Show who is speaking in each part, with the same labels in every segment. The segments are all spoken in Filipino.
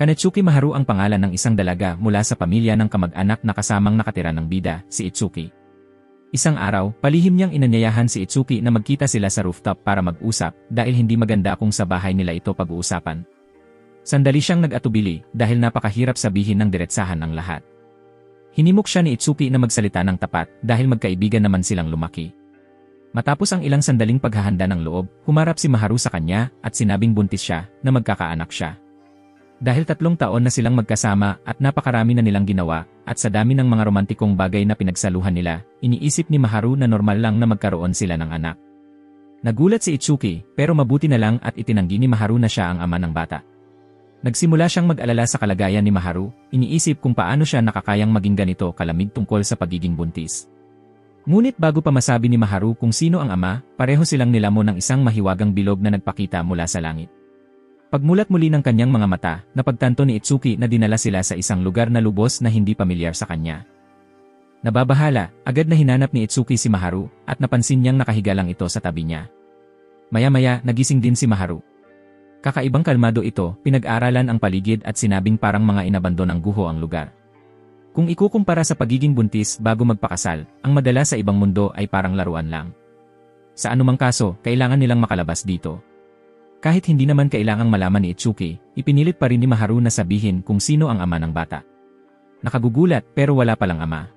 Speaker 1: Kanetsuki Maharu ang pangalan ng isang dalaga mula sa pamilya ng kamag-anak na kasamang nakatira ng bida, si Itsuki. Isang araw, palihim niyang inanyayahan si Itsuki na magkita sila sa rooftop para mag-usap dahil hindi maganda kung sa bahay nila ito pag-uusapan. Sandali siyang nag-atubili dahil napakahirap sabihin ng diretsahan ang lahat. Hinimok siya ni Itsuki na magsalita ng tapat dahil magkaibigan naman silang lumaki. Matapos ang ilang sandaling paghahanda ng loob, humarap si Maharu sa kanya at sinabing buntis siya na magkakaanak siya. Dahil 3 taon na silang magkasama at napakarami na nilang ginawa, at sa dami ng mga romantikong bagay na pinagsaluhan nila, iniisip ni Maharu na normal lang na magkaroon sila ng anak. Nagulat si Itsuki, pero mabuti na lang at itinanggi ni Maharu na siya ang ama ng bata. Nagsimula siyang mag-alala sa kalagayan ni Maharu, iniisip kung paano siya nakakayang maging ganito kalamig tungkol sa pagiging buntis. Ngunit bago pa masabi ni Maharu kung sino ang ama, pareho silang nilamon ng isang mahiwagang bilog na nagpakita mula sa langit. Pagmulat muli ng kanyang mga mata, napagtanto ni Itsuki na dinala sila sa isang lugar na lubos na hindi pamilyar sa kanya. Nababahala, agad na hinanap ni Itsuki si Maharu, at napansin niyang nakahiga lang ito sa tabi niya. Maya-maya, nagising din si Maharu. Kakaibang kalmado ito, pinag-aralan ang paligid at sinabing parang mga inabandon ang guho ang lugar. Kung ikukumpara sa pagiging buntis bago magpakasal, ang madala sa ibang mundo ay parang laruan lang. Sa anumang kaso, kailangan nilang makalabas dito. Kahit hindi naman kailangang malaman ni Itsuki, ipinilit pa rin ni Maharu na sabihin kung sino ang ama ng bata. Nakagugulat pero wala palang ama.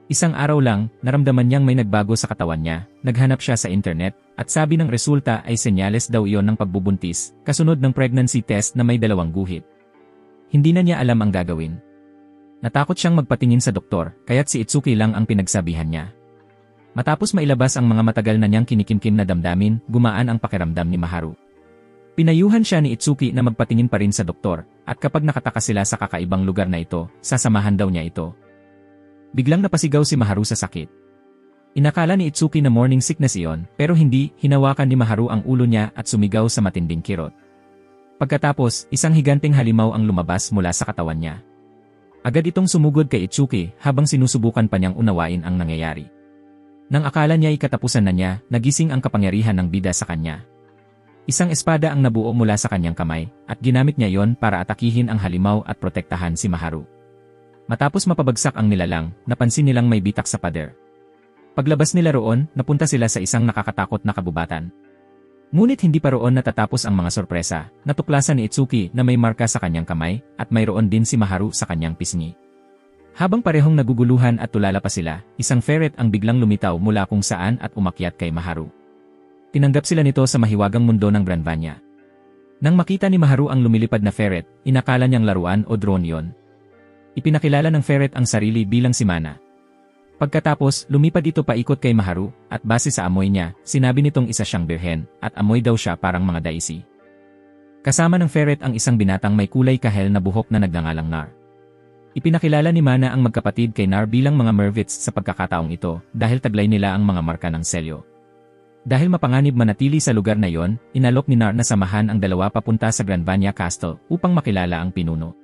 Speaker 1: Isang araw lang, naramdaman niyang may nagbago sa katawan niya, naghanap siya sa internet, at sabi ng resulta ay senyales daw iyon ng pagbubuntis, kasunod ng pregnancy test na may 2 guhit. Hindi na niya alam ang gagawin. Natakot siyang magpatingin sa doktor, kaya't si Itsuki lang ang pinagsabihan niya. Matapos mailabas ang mga matagal na niyang kinikimkim na damdamin, gumaan ang pakiramdam ni Maharu. Pinayuhan siya ni Itsuki na magpatingin pa rin sa doktor, at kapag nakataka sila sa kakaibang lugar na ito, sasamahan daw niya ito. Biglang napasigaw si Maharu sa sakit. Inakala ni Itsuki na morning sickness iyon, pero hindi, hinawakan ni Maharu ang ulo niya at sumigaw sa matinding kirot. Pagkatapos, isang higanteng halimaw ang lumabas mula sa katawan niya. Agad itong sumugod kay Itsuki habang sinusubukan pa niyang unawain ang nangyayari. Nang akala niya ay katapusan na niya, nagising ang kapangyarihan ng bida sa kanya. Isang espada ang nabuo mula sa kanyang kamay, at ginamit niya yon para atakihin ang halimaw at protektahan si Maharu. Matapos mapabagsak ang nilalang, napansin nilang may bitak sa pader. Paglabas nila roon, napunta sila sa isang nakakatakot na kabubatan. Ngunit hindi pa roon natatapos ang mga sorpresa, natuklasan ni Itsuki na may marka sa kanyang kamay, at mayroon din si Maharu sa kanyang pisngi. Habang parehong naguguluhan at tulala pa sila, isang ferret ang biglang lumitaw mula kung saan at umakyat kay Maharu. Tinanggap sila nito sa mahiwagang mundo ng Granvania. Nang makita ni Maharu ang lumilipad na ferret, inakala niyang laruan o drone yon. Ipinakilala ng ferret ang sarili bilang si Mana. Pagkatapos, lumipad ito paikot kay Maharu, at base sa amoy niya, sinabi nitong isa siyang birhen, at amoy daw siya parang mga daisy. Kasama ng ferret ang isang binatang may kulay kahel na buhok na nagngangalang Nar. Ipinakilala ni Mana ang magkapatid kay Nar bilang mga mervits sa pagkakataong ito, dahil taglay nila ang mga marka ng selyo. Dahil mapanganib manatili sa lugar na yon, inalok ni Nar na samahan ang dalawa papunta sa Granvania Castle upang makilala ang pinuno.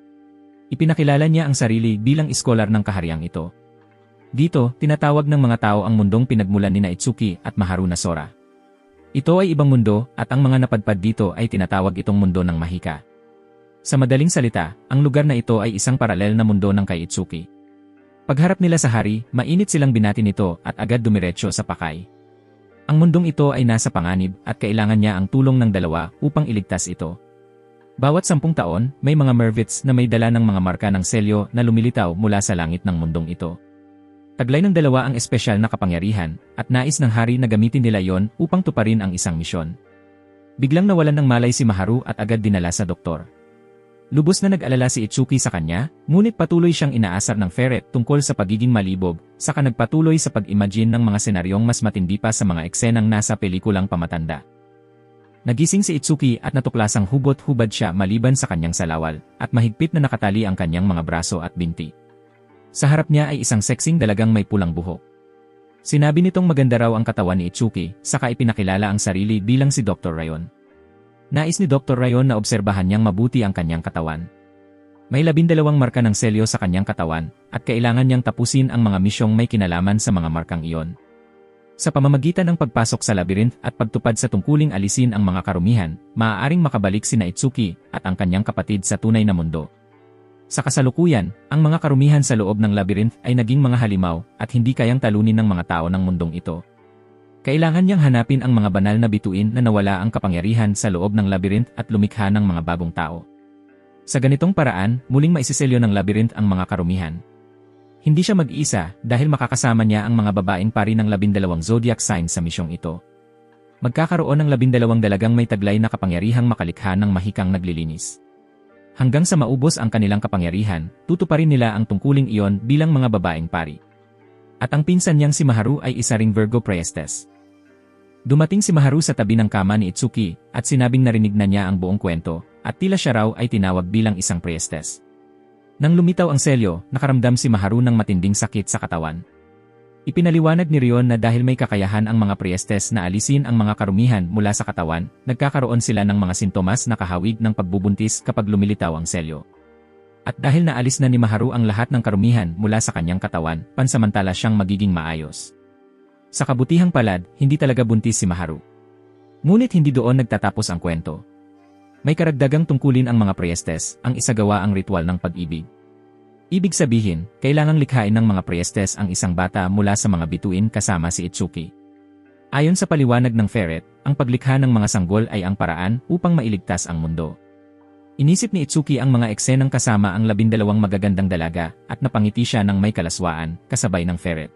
Speaker 1: Ipinakilala niya ang sarili bilang iskolar ng kahariang ito. Dito, tinatawag ng mga tao ang mundong pinagmulan ni Itsuki at Maharu na Sora. Ito ay ibang mundo, at ang mga napadpad dito ay tinatawag itong mundo ng Mahika. Sa madaling salita, ang lugar na ito ay isang paralel na mundo ng kay Itsuki. Pagharap nila sa hari, mainit silang binati nito at agad dumiretso sa pakay. Ang mundong ito ay nasa panganib at kailangan niya ang tulong ng dalawa upang iligtas ito. Bawat 10 taon, may mga mervits na may dala ng mga marka ng selyo na lumilitaw mula sa langit ng mundong ito. Taglay ng dalawa ang espesyal na kapangyarihan at nais ng hari na gamitin nila yon upang tuparin ang isang misyon. Biglang nawalan ng malay si Maharu at agad dinala sa doktor. Lubos na nag-alala si Itsuki sa kanya, ngunit patuloy siyang inaasar ng ferret tungkol sa pagiging malibog, saka nagpatuloy sa pag-imagine ng mga senaryong mas matindi pa sa mga eksenang nasa pelikulang pamatanda. Nagising si Itsuki at natuklasang hubot-hubad siya maliban sa kanyang salawal, at mahigpit na nakatali ang kanyang mga braso at binti. Sa harap niya ay isang seksing dalagang may pulang buhok. Sinabi nitong maganda raw ang katawan ni Itsuki, saka ipinakilala ang sarili bilang si Dr. Rayon. Nais ni Dr. Rayon na obserbahan niyang mabuti ang kanyang katawan. May 12 marka ng selyo sa kanyang katawan, at kailangan niyang tapusin ang mga misyong may kinalaman sa mga markang iyon. Sa pamamagitan ng pagpasok sa labyrinth at pagtupad sa tungkuling alisin ang mga karumihan, maaaring makabalik sina Itsuki at ang kanyang kapatid sa tunay na mundo. Sa kasalukuyan, ang mga karumihan sa loob ng labyrinth ay naging mga halimaw at hindi kayang talunin ng mga tao ng mundong ito. Kailangan niyang hanapin ang mga banal na bituin na nawala ang kapangyarihan sa loob ng labyrinth at lumikha ng mga bagong tao. Sa ganitong paraan, muling maisiselyo ng labyrinth ang mga karumihan. Hindi siya mag-iisa dahil makakasama niya ang mga babaeng pari ng 12 zodiac sign sa misyong ito. Magkakaroon ng 12 dalagang may taglay na kapangyarihang makalikha ng mahikang naglilinis. Hanggang sa maubos ang kanilang kapangyarihan, tutuparin nila ang tungkuling iyon bilang mga babaeng pari. At ang pinsan niyang si Maharu ay isa ring Virgo priestess. Dumating si Maharu sa tabi ng kama ni Itsuki at sinabing narinig na niya ang buong kwento at tila siya raw ay tinawag bilang isang priestess. Nang lumitaw ang selyo, nakaramdam si Maharu ng matinding sakit sa katawan. Ipinaliwanag ni Rion na dahil may kakayahan ang mga priestess na alisin ang mga karumihan mula sa katawan, nagkakaroon sila ng mga sintomas na kahawig ng pagbubuntis kapag lumilitaw ang selyo. At dahil naalis na ni Maharu ang lahat ng karumihan mula sa kanyang katawan, pansamantala siyang magiging maayos. Sa kabutihang palad, hindi talaga buntis si Maharu. Ngunit hindi doon nagtatapos ang kwento. May karagdagang tungkulin ang mga priestess, ang isagawa ang ritual ng pag-ibig. Ibig sabihin, kailangang likhain ng mga priestess ang isang bata mula sa mga bituin kasama si Itsuki. Ayon sa paliwanag ng ferret, ang paglikha ng mga sanggol ay ang paraan upang mailigtas ang mundo. Inisip ni Itsuki ang mga eksenang kasama ang 12 magagandang dalaga at napangiti siya ng may kalaswaan, kasabay ng ferret.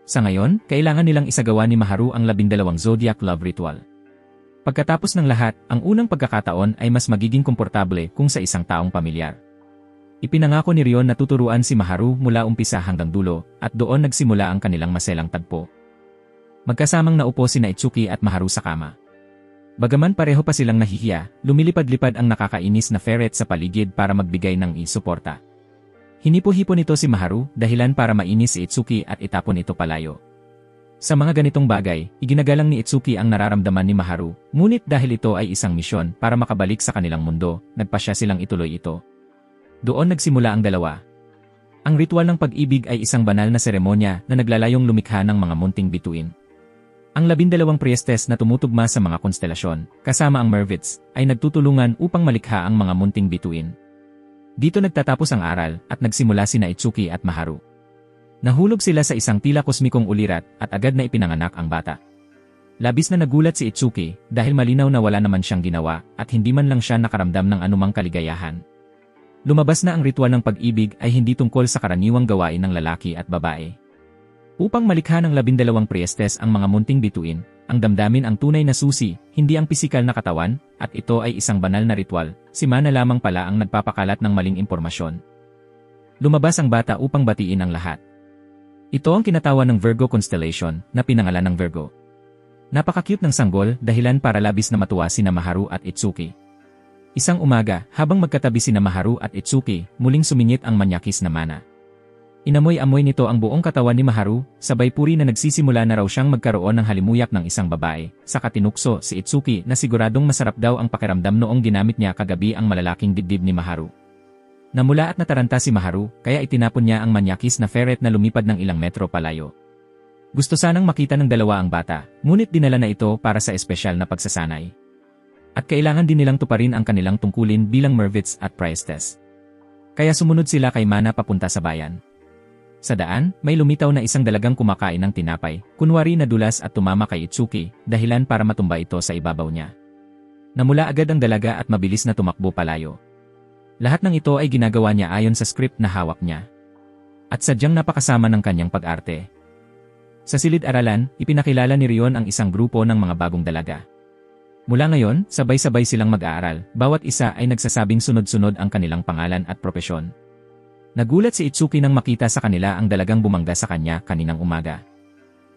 Speaker 1: Sa ngayon, kailangan nilang isagawa ni Maharu ang 12 zodiac love ritual. Pagkatapos ng lahat, ang unang pagkakataon ay mas magiging komportable kung sa isang taong pamilyar. Ipinangako ni Rion na tuturuan si Maharu mula umpisa hanggang dulo, at doon nagsimula ang kanilang maselang tagpo. Magkasamang naupo sina Itsuki at Maharu sa kama. Bagaman pareho pa silang nahihiya, lumilipad-lipad ang nakakainis na ferret sa paligid para magbigay ng suporta. Hinipo-hipo nito si Maharu dahilan para mainis si Itsuki at itapon ito palayo. Sa mga ganitong bagay, iginagalang ni Itsuki ang nararamdaman ni Maharu, ngunit dahil ito ay isang misyon para makabalik sa kanilang mundo, nagpasya silang ituloy ito. Doon nagsimula ang dalawa. Ang ritual ng pag-ibig ay isang banal na seremonya na naglalayong lumikha ng mga munting bituin. Ang 12 priestess na tumutugma sa mga konstelasyon, kasama ang Mervits, ay nagtutulungan upang malikha ang mga munting bituin. Dito nagtatapos ang aral at nagsimula sina Itsuki at Maharu. Nahulog sila sa isang tila kosmikong ulirat at agad na ipinanganak ang bata. Labis na nagulat si Itsuki dahil malinaw na wala naman siyang ginawa at hindi man lang siya nakaramdam ng anumang kaligayahan. Lumabas na ang ritual ng pag-ibig ay hindi tungkol sa karaniwang gawain ng lalaki at babae. Upang malikha ng 12 priestess ang mga munting bituin, ang damdamin ang tunay na susi, hindi ang pisikal na katawan, at ito ay isang banal na ritual, si Mana lamang pala ang nagpapakalat ng maling impormasyon. Lumabas ang bata upang batiin ang lahat. Ito ang kinatawan ng Virgo constellation na pinangalan ng Virgo. Napaka-cute ng sanggol dahilan para labis na matuwa sina Maharu at Itsuki. Isang umaga, habang magkatabi sina Maharu at Itsuki, muling sumingit ang manyakis na Mana. Inamoy-amoy nito ang buong katawan ni Maharu, sabay puri na nagsisimula na raw siyang magkaroon ng halimuyak ng isang babae. Saka tinukso si Itsuki na siguradong masarap daw ang pakiramdam noong ginamit niya kagabi ang malalaking dibdib ni Maharu. Namula at nataranta si Maharu, kaya itinapon niya ang manyakis na ferret na lumipad ng ilang metro palayo. Gusto sanang makita ng dalawa ang bata, ngunit dinala na ito para sa espesyal na pagsasanay. At kailangan din nilang tuparin ang kanilang tungkulin bilang Mervits at priestess. Kaya sumunod sila kay Mana papunta sa bayan. Sa daan, may lumitaw na isang dalagang kumakain ng tinapay, kunwari na dulas at tumama kay Itsuki, dahilan para matumba ito sa ibabaw niya. Namula agad ang dalaga at mabilis na tumakbo palayo. Lahat ng ito ay ginagawa niya ayon sa script na hawak niya. At sadyang napakasama ng kanyang pag-arte. Sa silid-aralan, ipinakilala ni Rion ang isang grupo ng mga bagong dalaga. Mula ngayon, sabay-sabay silang mag-aaral, bawat isa ay nagsasabing sunod-sunod ang kanilang pangalan at propesyon. Nagulat si Itsuki nang makita sa kanila ang dalagang bumangga sa kanya kaninang umaga.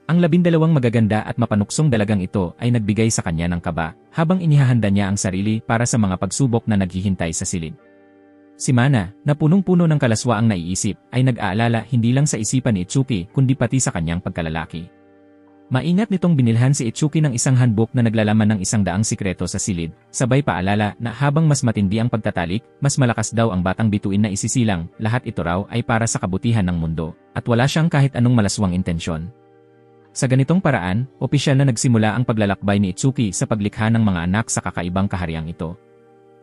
Speaker 1: Ang 12 magaganda at mapanuksong dalagang ito ay nagbigay sa kanya ng kaba, habang inihahanda niya ang sarili para sa mga pagsubok na naghihintay sa silid. Si Mana, na punong-puno ng kalaswaang naiisip, ay nag-aalala hindi lang sa isipan ni Itsuki kundi pati sa kanyang pagkalalaki. Maingat nitong binilhan si Itsuki ng isang handbook na naglalaman ng 100 sikreto sa silid, sabay paalala na habang mas matindi ang pagtatalik, mas malakas daw ang batang bituin na isisilang, lahat ito raw ay para sa kabutihan ng mundo, at wala siyang kahit anong malaswang intensyon. Sa ganitong paraan, opisyal na nagsimula ang paglalakbay ni Itsuki sa paglikha ng mga anak sa kakaibang kahariang ito.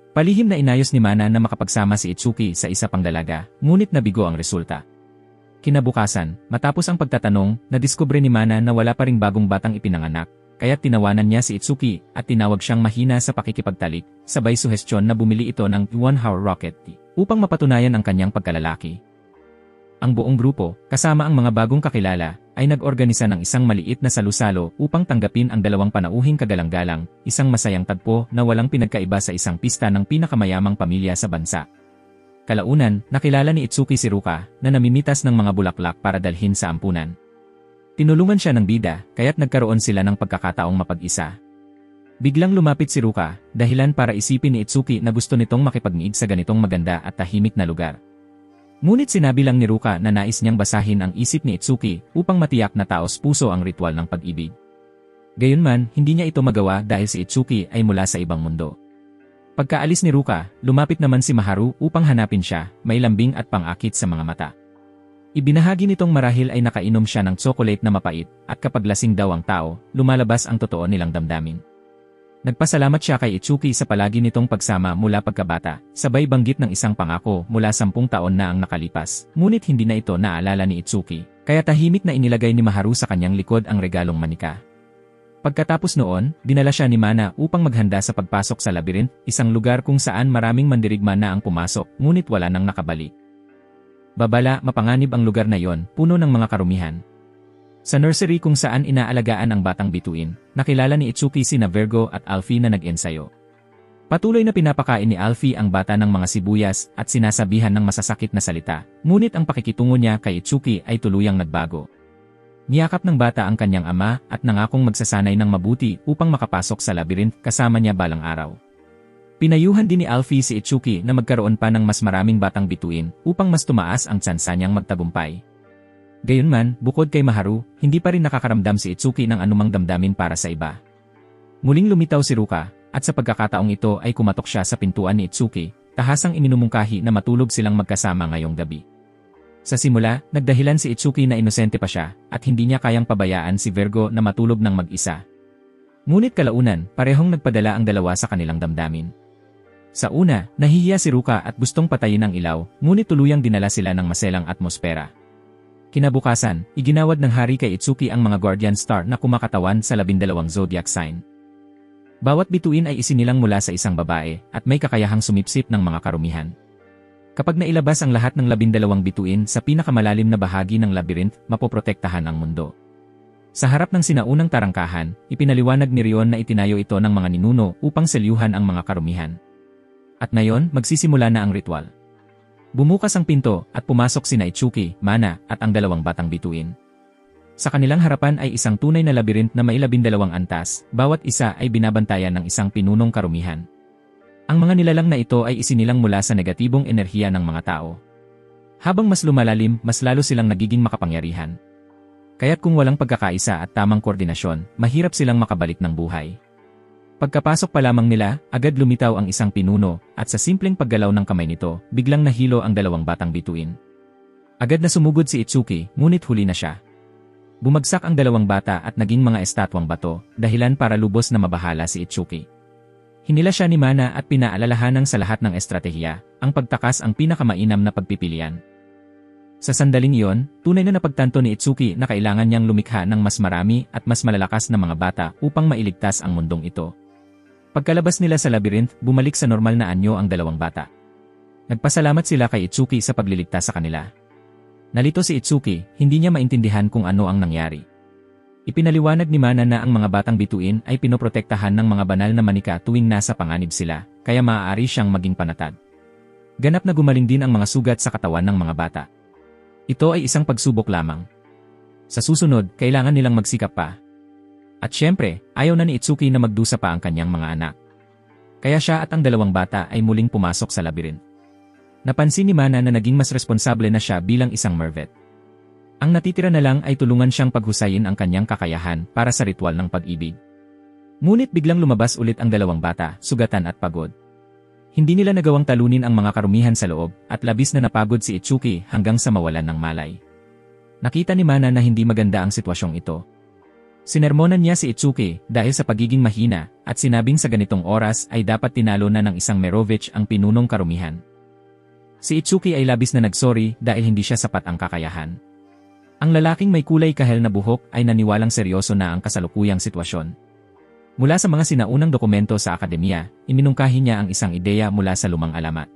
Speaker 1: Palihim na inayos ni Mana na makapagsama si Itsuki sa isa pang dalaga, ngunit nabigo ang resulta. Kinabukasan, matapos ang pagtatanong, nadiskubre ni Mana na wala pa ring bagong batang ipinanganak, kaya tinawanan niya si Itsuki at tinawag siyang mahina sa pakikipagtalik, sabay suhestyon na bumili ito ng one-hour rocket upang mapatunayan ang kanyang pagkalalaki. Ang buong grupo, kasama ang mga bagong kakilala, ay nag-organisa ng isang maliit na salusalo upang tanggapin ang dalawang panauhing kagalang-galang, isang masayang tagpo na walang pinagkaiba sa isang pista ng pinakamayamang pamilya sa bansa. Kalaunan, nakilala ni Itsuki si Ruka na namimitas ng mga bulaklak para dalhin sa ampunan. Tinulungan siya ng bida, kaya't nagkaroon sila ng pagkakataong mapag-isa. Biglang lumapit si Ruka, dahilan para isipin ni Itsuki na gusto nitong makipag-meet sa ganitong maganda at tahimik na lugar. Ngunit sinabi lang ni Ruka na nais niyang basahin ang isip ni Itsuki upang matiyak na taos-puso ang ritual ng pag-ibig. Gayunman, hindi niya ito magawa dahil si Itsuki ay mula sa ibang mundo. Pagkaalis ni Ruka, lumapit naman si Maharu upang hanapin siya, may lambing at pang-akit sa mga mata. Ibinahagi nitong marahil ay nakainom siya ng tsokolate na mapait at kapag lasing daw ang tao, lumalabas ang totoo nilang damdamin. Nagpasalamat siya kay Itsuki sa palagi nitong pagsama mula pagkabata, sabay banggit ng isang pangako mula 10 taon na ang nakalipas, ngunit hindi na ito naalala ni Itsuki, kaya tahimik na inilagay ni Maharu sa kanyang likod ang regalong manika. Pagkatapos noon, dinala siya ni Mana upang maghanda sa pagpasok sa labyrinth, isang lugar kung saan maraming mandirigma na ang pumasok, ngunit wala nang nakabalik. Babala, mapanganib ang lugar na yon, puno ng mga karumihan. Sa nursery kung saan inaalagaan ang batang bituin, nakilala ni Itsuki sina Virgo at Alfie na nag-ensayo. Patuloy na pinapakain ni Alfie ang bata ng mga sibuyas at sinasabihan ng masasakit na salita, ngunit ang pakikitungo niya kay Itsuki ay tuluyang nagbago. Niyakap ng bata ang kanyang ama at nangakong magsasanay ng mabuti upang makapasok sa labyrinth kasama niya balang araw. Pinayuhan din ni Alfie si Itsuki na magkaroon pa ng mas maraming batang bituin upang mas tumaas ang tsansa niyang magtagumpay. Gayunman, bukod kay Maharu, hindi pa rin nakakaramdam si Itsuki ng anumang damdamin para sa iba. Muling lumitaw si Ruka, at sa pagkakataong ito ay kumatok siya sa pintuan ni Itsuki, tahasang iminumungkahi na matulog silang magkasama ngayong gabi. Sa simula, nagdahilan si Itsuki na inosente pa siya, at hindi niya kayang pabayaan si Virgo na matulog ng mag-isa. Ngunit kalaunan, parehong nagpadala ang dalawa sa kanilang damdamin. Sa una, nahihiya si Ruka at gustong patayin ang ilaw, ngunit tuluyang dinala sila ng maselang atmosfera. Kinabukasan, iginawad ng hari kay Itsuki ang mga guardian star na kumakatawan sa 12 zodiac sign. Bawat bituin ay isinilang mula sa isang babae at may kakayahang sumipsip ng mga karumihan. Kapag nailabas ang lahat ng 12 bituin sa pinakamalalim na bahagi ng labyrinth, mapoprotektahan ang mundo. Sa harap ng sinaunang tarangkahan, ipinaliwanag ni Rion na itinayo ito ng mga ninuno upang selyuhan ang mga karumihan. At ngayon, magsisimula na ang ritual. Bumukas ang pinto at pumasok sina Itsuki, Mana, at ang dalawang batang bituin. Sa kanilang harapan ay isang tunay na labyrinth na may 12 antas, bawat isa ay binabantayan ng isang pinunong karumihan. Ang mga nilalang na ito ay isinilang mula sa negatibong enerhiya ng mga tao. Habang mas lumalalim, mas lalo silang nagiging makapangyarihan. Kaya't kung walang pagkakaisa at tamang koordinasyon, mahirap silang makabalik ng buhay. Pagkapasok pa lamang nila, agad lumitaw ang isang pinuno, at sa simpleng paggalaw ng kamay nito, biglang nahilo ang dalawang batang bituin. Agad na sumugod si Itsuki, ngunit huli na siya. Bumagsak ang dalawang bata at naging mga estatwang bato, dahilan para lubos na mabahala si Itsuki. Hinila siya ni Mana at pinaalalahanang sa lahat ng estratehiya, ang pagtakas ang pinakamainam na pagpipilian. Sa sandaling iyon, tunay na napagtanto ni Itsuki na kailangan niyang lumikha ng mas marami at mas malalakas na mga bata upang mailigtas ang mundong ito. Pagkalabas nila sa labyrinth, bumalik sa normal na anyo ang dalawang bata. Nagpasalamat sila kay Itsuki sa pagliligtas sa kanila. Nalito si Itsuki, hindi niya maintindihan kung ano ang nangyari. Ipinaliwanag ni Mana na ang mga batang bituin ay pinoprotektahan ng mga banal na manika tuwing nasa panganib sila, kaya maaari siyang maging panatag. Ganap na gumaling din ang mga sugat sa katawan ng mga bata. Ito ay isang pagsubok lamang. Sa susunod, kailangan nilang magsikap pa. At syempre, ayaw na ni Itsuki na magdusa pa ang kanyang mga anak. Kaya siya at ang dalawang bata ay muling pumasok sa labyrinth. Napansin ni Mana na naging mas responsable na siya bilang isang mervet. Ang natitira na lang ay tulungan siyang paghusayin ang kanyang kakayahan para sa ritual ng pag-ibig. Ngunit biglang lumabas ulit ang dalawang bata, sugatan at pagod. Hindi nila nagawang talunin ang mga karumihan sa loob at labis na napagod si Itsuki hanggang sa mawalan ng malay. Nakita ni Mana na hindi maganda ang sitwasyong ito. Sinermonan niya si Itsuki dahil sa pagiging mahina at sinabing sa ganitong oras ay dapat tinalo na ng isang Merovich ang pinunong karumihan. Si Itsuki ay labis na nagsorry dahil hindi siya sapat ang kakayahan. Ang lalaking may kulay kahel na buhok ay naniwalang seryoso na ang kasalukuyang sitwasyon. Mula sa mga sinaunang dokumento sa akademya, iminungkahi niya ang isang ideya mula sa lumang alamat.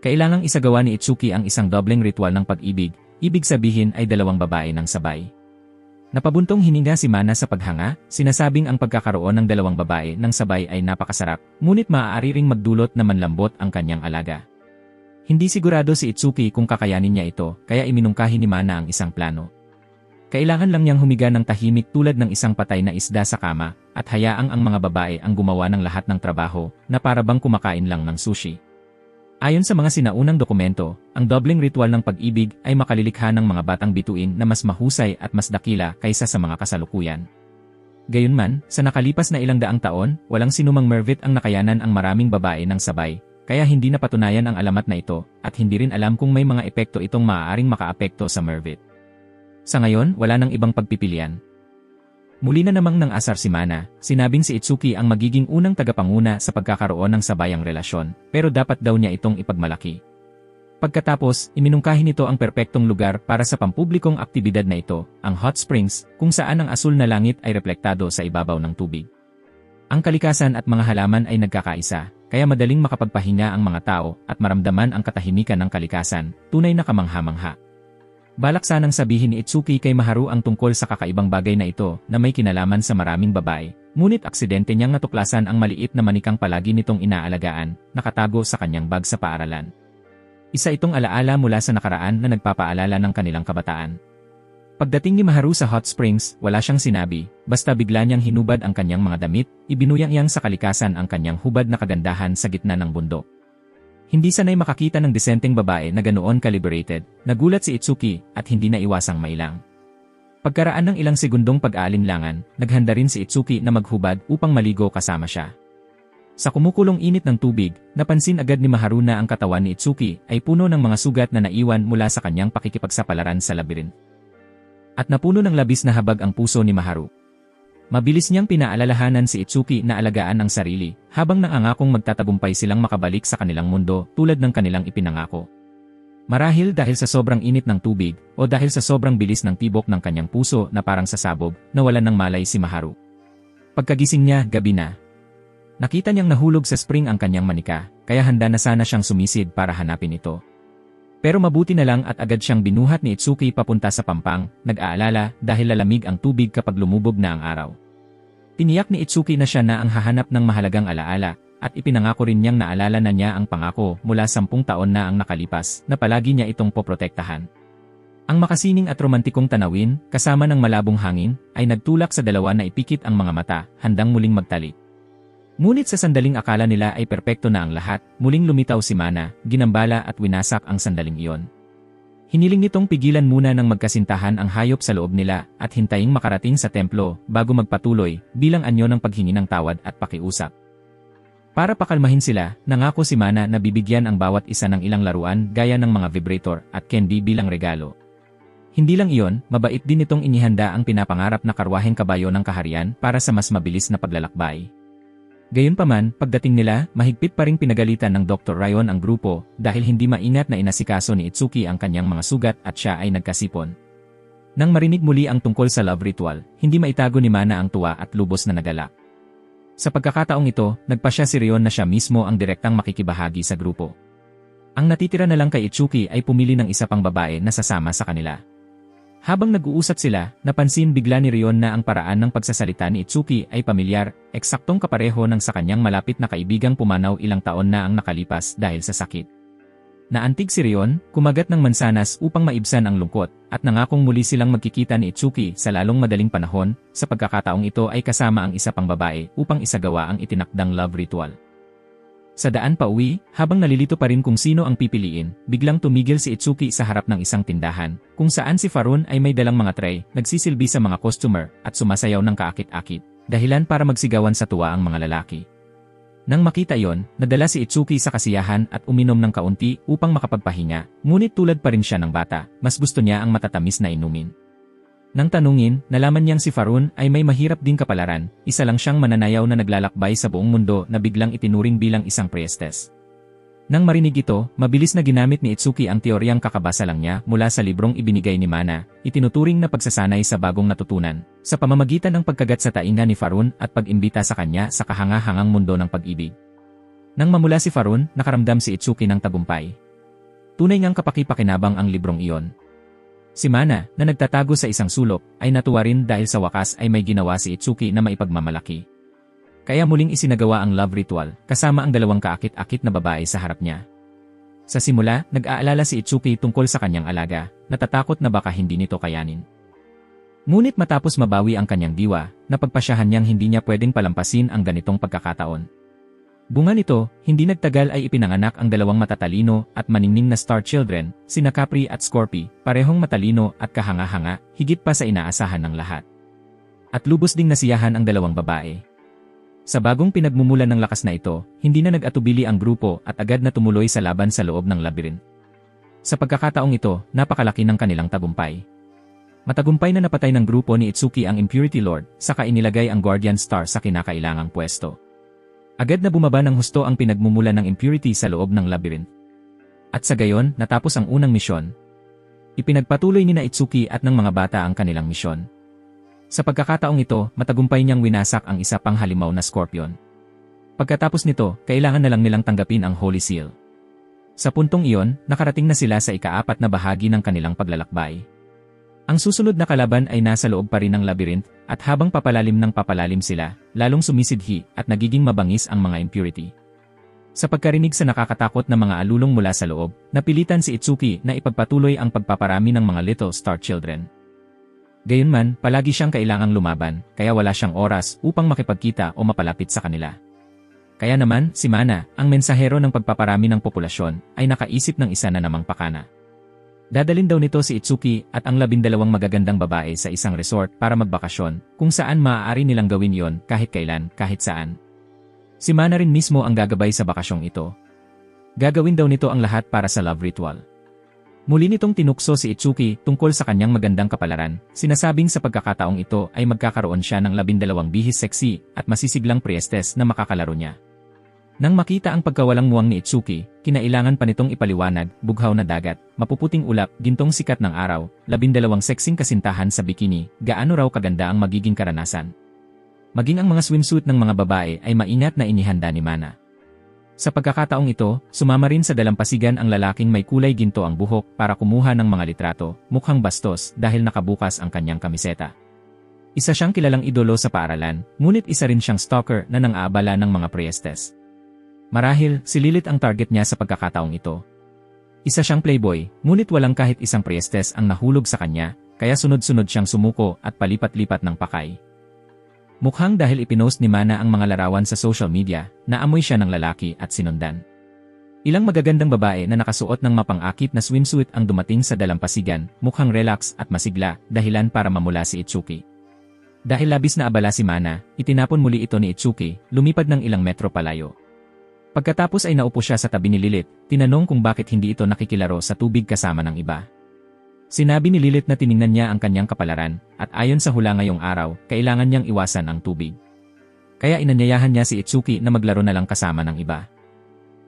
Speaker 1: Kailangang isagawa ni Itsuki ang isang dobleng ritual ng pag-ibig, ibig sabihin ay dalawang babae ng sabay. Napabuntong hininga si Mana sa paghanga, sinasabing ang pagkakaroon ng dalawang babae ng sabay ay napakasarap, ngunit maaari ring magdulot na manlambot ang kanyang alaga. Hindi sigurado si Itsuki kung kakayanin niya ito, kaya iminungkahi ni Mana ang isang plano. Kailangan lang niyang humiga ng tahimik tulad ng isang patay na isda sa kama, at hayaang ang mga babae ang gumawa ng lahat ng trabaho, na parabang kumakain lang ng sushi. Ayon sa mga sinaunang dokumento, ang dobleng ritual ng pag-ibig ay makalilikha ng mga batang bituin na mas mahusay at mas dakila kaysa sa mga kasalukuyan. Gayunman, sa nakalipas na ilang daang taon, walang sinumang Mervit ang nakayanan ang maraming babae ng sabay, kaya hindi napatunayan ang alamat na ito, at hindi rin alam kung may mga epekto itong maaaring makaapekto sa Mervit. Sa ngayon, wala nang ibang pagpipilian. Muli na namang nang asar si Mana, sinabing si Itsuki ang magiging unang tagapanguna sa pagkakaroon ng sabayang relasyon, pero dapat daw niya itong ipagmalaki. Pagkatapos, iminungkahi nito ang perpektong lugar para sa pampublikong aktibidad na ito, ang hot springs, kung saan ang asul na langit ay reflektado sa ibabaw ng tubig. Ang kalikasan at mga halaman ay nagkakaisa, kaya madaling makapagpahinga ang mga tao at maramdaman ang katahimikan ng kalikasan, tunay na kamangha-mangha. Balak sanang sabihin ni Itsuki kay Maharu ang tungkol sa kakaibang bagay na ito na may kinalaman sa maraming babae, ngunit aksidente niyang natuklasan ang maliit na manikang palagi nitong inaalagaan, nakatago sa kanyang bag sa paaralan. Isa itong alaala mula sa nakaraan na nagpapaalala ng kanilang kabataan. Pagdating ni Maharu sa hot springs, wala siyang sinabi, basta bigla niyang hinubad ang kanyang mga damit, ibinuyang-yang sa kalikasan ang kanyang hubad na kagandahan sa gitna ng bundok. Hindi sanay makakita ng disenteng babae na ganoon ka-liberated, nagulat si Itsuki at hindi na iwasang mailang. Pagkaraan ng ilang segundong pag-aalinlangan, naghanda rin si Itsuki na maghubad upang maligo kasama siya. Sa kumukulong init ng tubig, napansin agad ni Maharu na ang katawan ni Itsuki ay puno ng mga sugat na naiwan mula sa kanyang pakikipagsapalaran sa labirin. At napuno ng labis na habag ang puso ni Maharu. Mabilis niyang pinaalalahanan si Itsuki na alagaan ang sarili, habang nangangakong magtatagumpay silang makabalik sa kanilang mundo tulad ng kanilang ipinangako. Marahil dahil sa sobrang init ng tubig, o dahil sa sobrang bilis ng tibok ng kanyang puso na parang sasabog, nawalan ng malay si Maharu. Pagkagising niya, gabi na. Nakita niyang nahulog sa spring ang kanyang manika, kaya handa na sana siyang sumisid para hanapin ito. Pero mabuti na lang at agad siyang binuhat ni Itsuki papunta sa pampang, nag-aalala dahil lalamig ang tubig kapag lumubog na ang araw. Tiniyak ni Itsuki na siya na ang hahanap ng mahalagang alaala, at ipinangako rin niyang naalala na niya ang pangako mula 10 taon na ang nakalipas na palagi niya itong poprotektahan. Ang makasining at romantikong tanawin, kasama ng malabong hangin, ay nagtulak sa dalawa na ipikit ang mga mata, handang muling magtalik. Ngunit sa sandaling akala nila ay perpekto na ang lahat, muling lumitaw si Mana, ginambala at winasak ang sandaling iyon. Hiniling nitong pigilan muna ng magkasintahan ang hayop sa loob nila at hintayin makarating sa templo bago magpatuloy bilang anyo ng paghingi ng tawad at pakiusap. Para pakalmahin sila, nangako si Mana na bibigyan ang bawat isa ng ilang laruan gaya ng mga vibrator at candy bilang regalo. Hindi lang iyon, mabait din itong inihanda ang pinapangarap na karwaheng kabayo ng kaharian para sa mas mabilis na paglalakbay. Gayunpaman, pagdating nila, mahigpit pa ring pinagalitan ng Dr. Ryon ang grupo dahil hindi maingat na inasikaso ni Itsuki ang kanyang mga sugat at siya ay nagkasipon. Nang marinig muli ang tungkol sa love ritual, hindi maitago ni Mana ang tuwa at lubos na nagalak. Sa pagkakataong ito, nagpasya si Ryon na siya mismo ang direktang makikibahagi sa grupo. Ang natitira na lang kay Itsuki ay pumili ng isa pang babae na sasama sa kanila. Habang nag-uusap sila, napansin bigla ni Ryon na ang paraan ng pagsasalita ni Itsuki ay pamilyar, eksaktong kapareho ng sa kanyang malapit na kaibigang pumanaw ilang taon na ang nakalipas dahil sa sakit. Naantig si Ryon, kumagat ng mansanas upang maibsan ang lungkot, at nangakong muli silang magkikita ni Itsuki sa lalong madaling panahon, sa pagkakataong ito ay kasama ang isa pang babae upang isagawa ang itinakdang love ritual. Sa daan pa uwi, habang nalilito pa rin kung sino ang pipiliin, biglang tumigil si Itsuki sa harap ng isang tindahan, kung saan si Farun ay may dalang mga tray, nagsisilbi sa mga customer, at sumasayaw ng kaakit-akit, dahilan para magsigawan sa tuwa ang mga lalaki. Nang makita yon, nadala si Itsuki sa kasiyahan at uminom ng kaunti upang makapagpahinga, ngunit tulad pa rin siya ng bata, mas gusto niya ang matatamis na inumin. Nang tanungin, nalaman niyang si Farun ay may mahirap ding kapalaran, isa lang siyang mananayaw na naglalakbay sa buong mundo na biglang itinuring bilang isang priestess. Nang marinig ito, mabilis na ginamit ni Itsuki ang teoryang kakabasa lang niya mula sa librong ibinigay ni Mana, itinuturing na pagsasanay sa bagong natutunan, sa pamamagitan ng pagkagat sa tainga ni Farun at pag-imbita sa kanya sa kahanga-hangang mundo ng pag-ibig. Nang mamula si Farun, nakaramdam si Itsuki ng tagumpay. Tunay ngang kapaki-pakinabang ang librong iyon. Si Mana, na nagtatago sa isang sulok, ay natuwa rin dahil sa wakas ay may ginawa si Itsuki na maipagmamalaki. Kaya muling isinagawa ang love ritual, kasama ang dalawang kaakit-akit na babae sa harap niya. Sa simula, nag-aalala si Itsuki tungkol sa kanyang alaga, natatakot na baka hindi nito kayanin. Ngunit matapos mabawi ang kanyang diwa, napagpasyahan niyang hindi niya pwedeng palampasin ang ganitong pagkakataon. Bunga nito, hindi nagtagal ay ipinanganak ang dalawang matatalino at maningning na star children, sina Capri at Scorpy, parehong matalino at kahanga-hanga, higit pa sa inaasahan ng lahat. At lubos ding nasiyahan ang dalawang babae. Sa bagong pinagmumulan ng lakas na ito, hindi na nag-atubili ang grupo at agad na tumuloy sa laban sa loob ng labyrinth. Sa pagkakataong ito, napakalaki ng kanilang tagumpay. Matagumpay na napatay ng grupo ni Itsuki ang Impurity Lord, saka inilagay ang Guardian Star sa kinakailangang pwesto. Agad na bumaba ng husto ang pinagmumulan ng Impurity sa loob ng labyrinth. At sa gayon, natapos ang unang misyon. Ipinagpatuloy ni Itsuki at ng mga bata ang kanilang misyon. Sa pagkakataong ito, matagumpay niyang winasak ang isa pang halimaw na Scorpion. Pagkatapos nito, kailangan na lang nilang tanggapin ang Holy Seal. Sa puntong iyon, nakarating na sila sa ika-4 na bahagi ng kanilang paglalakbay. Ang susunod na kalaban ay nasa loob pa rin ng labyrinth, at habang papalalim ng papalalim sila, lalong sumisidhi at nagiging mabangis ang mga impurity. Sa pagkarinig sa nakakatakot na mga alulong mula sa loob, napilitan si Itsuki na ipagpatuloy ang pagpaparami ng mga Little Star Children. Gayunman, palagi siyang kailangang lumaban, kaya wala siyang oras upang makipagkita o mapalapit sa kanila. Kaya naman, si Mana, ang mensahero ng pagpaparami ng populasyon, ay nakaisip ng isa na namang pakana. Dadalin daw nito si Itsuki at ang 12 magagandang babae sa isang resort para magbakasyon, kung saan maaari nilang gawin iyon kahit kailan, kahit saan. Si Mana rin mismo ang gagabay sa bakasyong ito. Gagawin daw nito ang lahat para sa love ritual. Muli nitong tinukso si Itsuki tungkol sa kanyang magandang kapalaran, sinasabing sa pagkakataong ito ay magkakaroon siya ng 12 bihis seksi at masisiglang priestess na makakalaro niya. Nang makita ang pagkawalang muwang ni Itsuki, kinailangan pa nitong ipaliwanag, bughaw na dagat, mapuputing ulap, gintong sikat ng araw, 12 seksing kasintahan sa bikini, gaano raw kaganda ang magiging karanasan. Maging ang mga swimsuit ng mga babae ay maingat na inihanda ni Mana. Sa pagkakataong ito, sumama rin sa dalampasigan ang lalaking may kulay ginto ang buhok para kumuha ng mga litrato, mukhang bastos dahil nakabukas ang kanyang kamiseta. Isa siyang kilalang idolo sa paaralan, ngunit isa rin siyang stalker na nang-aabala ng mga priestess. Marahil, si Lilith ang target niya sa pagkakataong ito. Isa siyang playboy, ngunit walang kahit isang priestess ang nahulog sa kanya, kaya sunod-sunod siyang sumuko at palipat-lipat ng pakay. Mukhang dahil ipinost ni Mana ang mga larawan sa social media, naamoy siya ng lalaki at sinundan. Ilang magagandang babae na nakasuot ng mapang-akit na swimsuit ang dumating sa dalampasigan, mukhang relax at masigla, dahilan para mamula si Itsuki. Dahil labis na abala si Mana, itinapon muli ito ni Itsuki, lumipad ng ilang metro palayo. Pagkatapos ay naupo siya sa tabi ni Lilith, tinanong kung bakit hindi ito nakikilaro sa tubig kasama ng iba. Sinabi ni Lilith na tiningnan niya ang kanyang kapalaran, at ayon sa hula ngayong araw, kailangan niyang iwasan ang tubig. Kaya inanyayahan niya si Itsuki na maglaro na lang kasama ng iba.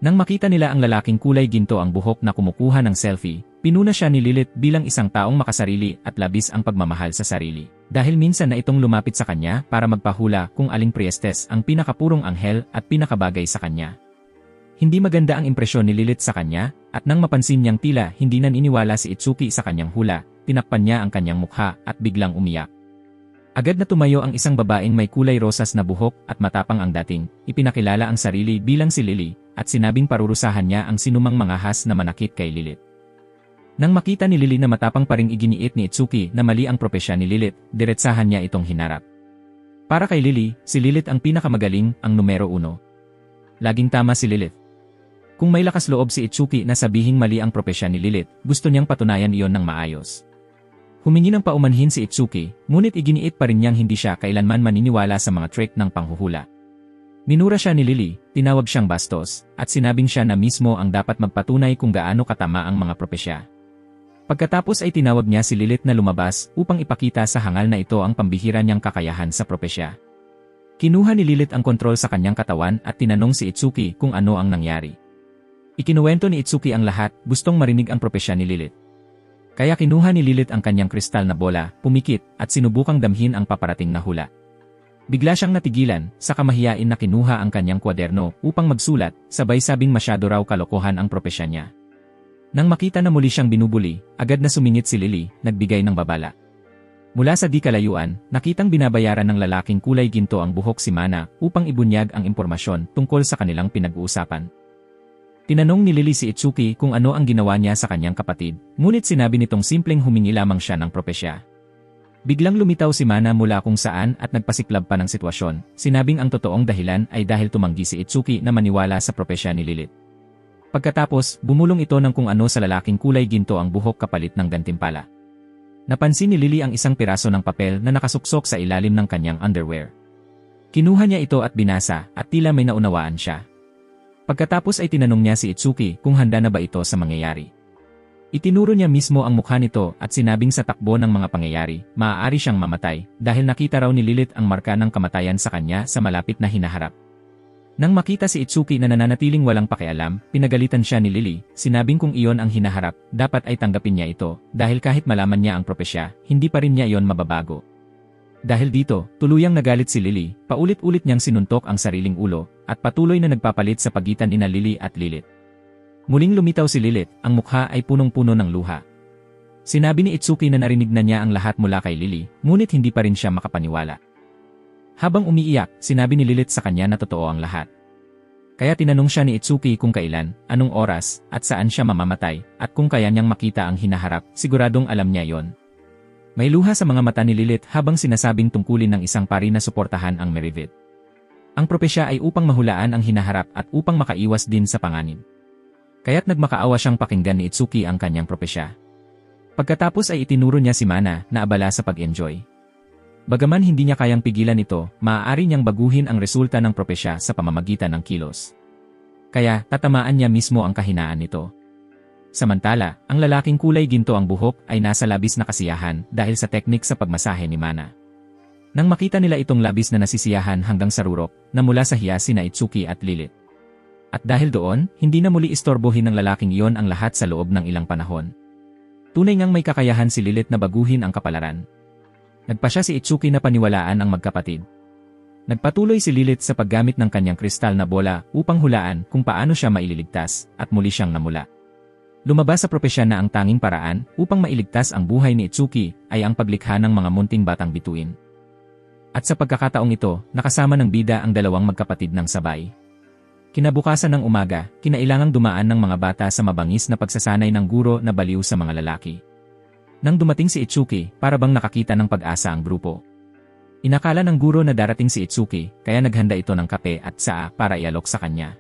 Speaker 1: Nang makita nila ang lalaking kulay ginto ang buhok na kumukuha ng selfie, pinuna siya ni Lilith bilang isang taong makasarili at labis ang pagmamahal sa sarili. Dahil minsan na itong lumapit sa kanya para magpahula kung aling priestess ang pinakapurong anghel at pinakabagay sa kanya. Hindi maganda ang impresyon ni Lilith sa kanya, at nang mapansin niyang tila hindi naniniwala si Itsuki sa kanyang hula, tinakpan niya ang kanyang mukha at biglang umiyak. Agad na tumayo ang isang babaeng may kulay rosas na buhok at matapang ang dating, ipinakilala ang sarili bilang si Lily, at sinabing parurusahan niya ang sinumang mangahas na manakit kay Lilith. Nang makita ni Lily na matapang pa ring iginiit ni Itsuki na mali ang propesya ni Lilith, diretsahan niya itong hinarap. Para kay Lily, si Lilith ang pinakamagaling, ang numero 1. Laging tama si Lilith. Kung may lakas loob si Itsuki na sabihing mali ang propesya ni Lilith, gusto niyang patunayan iyon ng maayos. Humingi ng paumanhin si Itsuki, ngunit iginiit pa rin niyang hindi siya kailanman maniniwala sa mga trick ng panghuhula. Minura siya ni Lily, tinawag siyang bastos, at sinabing siya na mismo ang dapat magpatunay kung gaano katama ang mga propesya. Pagkatapos ay tinawag niya si Lilith na lumabas upang ipakita sa hangal na ito ang pambihira niyang kakayahan sa propesya. Kinuha ni Lilith ang kontrol sa kanyang katawan at tinanong si Itsuki kung ano ang nangyari. Ikinuwento ni Itsuki ang lahat, gustong marinig ang propesya ni Lilith. Kaya kinuha ni Lilith ang kanyang kristal na bola, pumikit, at sinubukang damhin ang paparating na hula. Bigla siyang natigilan, sa kamahiyain na kinuha ang kanyang kwaderno upang magsulat, sabay sabing masyado raw kalokohan ang propesya niya. Nang makita na muli siyang binubuli, agad na sumingit si Lily, nagbigay ng babala. Mula sa di kalayuan, nakitang binabayaran ng lalaking kulay ginto ang buhok si Mana upang ibunyag ang impormasyon tungkol sa kanilang pinag-uusapan. Tinanong ni Lily si Itsuki kung ano ang ginawa niya sa kanyang kapatid, ngunit sinabi nitong simpleng humingi lamang siya ng propesya. Biglang lumitaw si Mana mula kung saan at nagpasiklab pa ng sitwasyon, sinabing ang totoong dahilan ay dahil tumanggi si Itsuki na maniwala sa propesya ni Lilith. Pagkatapos, bumulong ito ng kung ano sa lalaking kulay ginto ang buhok kapalit ng gantimpala. Napansin ni Lily ang isang piraso ng papel na nakasuksok sa ilalim ng kanyang underwear. Kinuha niya ito at binasa at tila may naunawaan siya. Pagkatapos ay tinanong niya si Itsuki kung handa na ba ito sa mangyayari. Itinuro niya mismo ang mukha nito at sinabing sa takbo ng mga pangyayari, maaari siyang mamatay dahil nakita raw ni Lilith ang marka ng kamatayan sa kanya sa malapit na hinaharap. Nang makita si Itsuki na nananatiling walang pakialam, pinagalitan siya ni Lily, sinabing kung iyon ang hinaharap, dapat ay tanggapin niya ito, dahil kahit malaman niya ang propesya, hindi pa rin niya iyon mababago. Dahil dito, tuluyang nagalit si Lily, paulit-ulit niyang sinuntok ang sariling ulo, at patuloy na nagpapalit sa pagitan ina Lily at Lilith. Muling lumitaw si Lilith, ang mukha ay punong-puno ng luha. Sinabi ni Itsuki na narinig na niya ang lahat mula kay Lily, ngunit hindi pa rin siya makapaniwala. Habang umiiyak, sinabi ni Lilith sa kanya na totoo ang lahat. Kaya tinanong siya ni Itsuki kung kailan, anong oras, at saan siya mamamatay, at kung kaya niyang makita ang hinaharap, siguradong alam niya yon. May luha sa mga mata ni Lilith habang sinasabing tungkulin ng isang pari na suportahan ang Merivit. Ang propesya ay upang mahulaan ang hinaharap at upang makaiwas din sa panganib. Kaya't nagmakaawa siyang pakinggan ni Itsuki ang kanyang propesya. Pagkatapos ay itinuro niya si Mana na abala sa pag-enjoy. Bagaman hindi niya kayang pigilan ito, maaari niyang baguhin ang resulta ng propesya sa pamamagitan ng kilos. Kaya, tatamaan niya mismo ang kahinaan nito. Samantala, ang lalaking kulay ginto ang buhok ay nasa labis na kasiyahan dahil sa teknik sa pagmasahe ni Mana. Nang makita nila itong labis na nasisiyahan hanggang sa rurok, na mula sa hiya sina Itsuki at Lilith. At dahil doon, hindi na muli istorbohin ng lalaking iyon ang lahat sa loob ng ilang panahon. Tunay ngang may kakayahan si Lilith na baguhin ang kapalaran. Nagpasya si Itsuki na paniwalaan ang magkapatid. Nagpatuloy si Lilith sa paggamit ng kanyang kristal na bola upang hulaan kung paano siya maililigtas at muli siyang namula. Lumabas sa propesya na ang tanging paraan upang mailigtas ang buhay ni Itsuki ay ang paglikha ng mga munting batang bituin. At sa pagkakataong ito, nakasama ng bida ang dalawang magkapatid ng sabay. Kinabukasan ng umaga, kinailangang dumaan ng mga bata sa mabangis na pagsasanay ng guro na baliw sa mga lalaki. Nang dumating si Itsuki, para bang nakakita ng pag-asa ang grupo. Inakala ng guro na darating si Itsuki, kaya naghanda ito ng kape at tsaa para ialok sa kanya.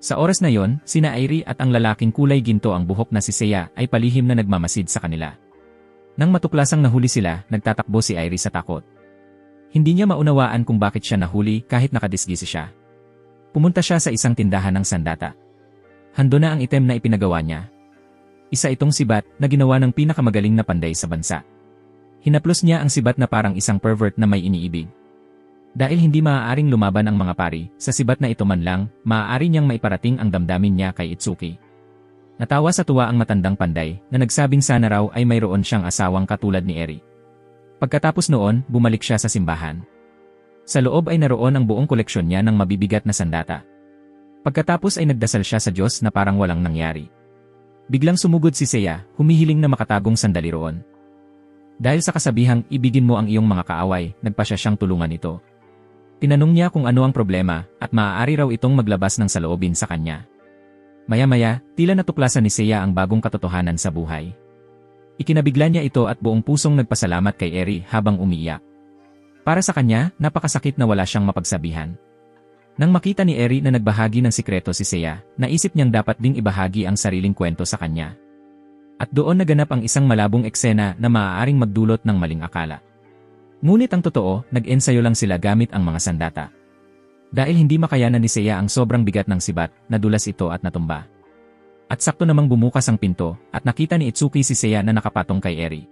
Speaker 1: Sa oras na yon, sina Airi at ang lalaking kulay ginto ang buhok na si Seiya ay palihim na nagmamasid sa kanila. Nang matuklasang nahuli sila, nagtatakbo si Airi sa takot. Hindi niya maunawaan kung bakit siya nahuli kahit nakadisgisi siya. Pumunta siya sa isang tindahan ng sandata. Hando na ang item na ipinagawa niya. Isa itong sibat na ginawa ng pinakamagaling na panday sa bansa. Hinaplos niya ang sibat na parang isang pervert na may iniibig. Dahil hindi maaaring lumaban ang mga pari, sa sibat na ito man lang, maaari niyang maiparating ang damdamin niya kay Itsuki. Natawa sa tuwa ang matandang panday, na nagsabing sana raw ay mayroon siyang asawang katulad ni Eri. Pagkatapos noon, bumalik siya sa simbahan. Sa loob ay naroon ang buong koleksyon niya ng mabibigat na sandata. Pagkatapos ay nagdasal siya sa Diyos na parang walang nangyari. Biglang sumugod si Seiya, humihiling na makatagong sandali roon. Dahil sa kasabihang, ibigin mo ang iyong mga kaaway, nagpasya siyang tulungan ito. Tinanong niya kung ano ang problema, at maaari raw itong maglabas ng saloobin sa kanya. Maya-maya, tila natuklasan ni Seiya ang bagong katotohanan sa buhay. Ikinabigla niya ito at buong pusong nagpasalamat kay Eri habang umiiyak. Para sa kanya, napakasakit na wala siyang mapagsabihan. Nang makita ni Eri na nagbahagi ng sikreto si Seiya, naisip niyang dapat ding ibahagi ang sariling kwento sa kanya. At doon naganap ang isang malabong eksena na maaaring magdulot ng maling akala. Ngunit ang totoo, nag-ensayo lang sila gamit ang mga sandata. Dahil hindi makayanan ni Seiya ang sobrang bigat ng sibat, nadulas ito at natumba. At sakto namang bumukas ang pinto at nakita ni Itsuki si Seiya na nakapatong kay Eri.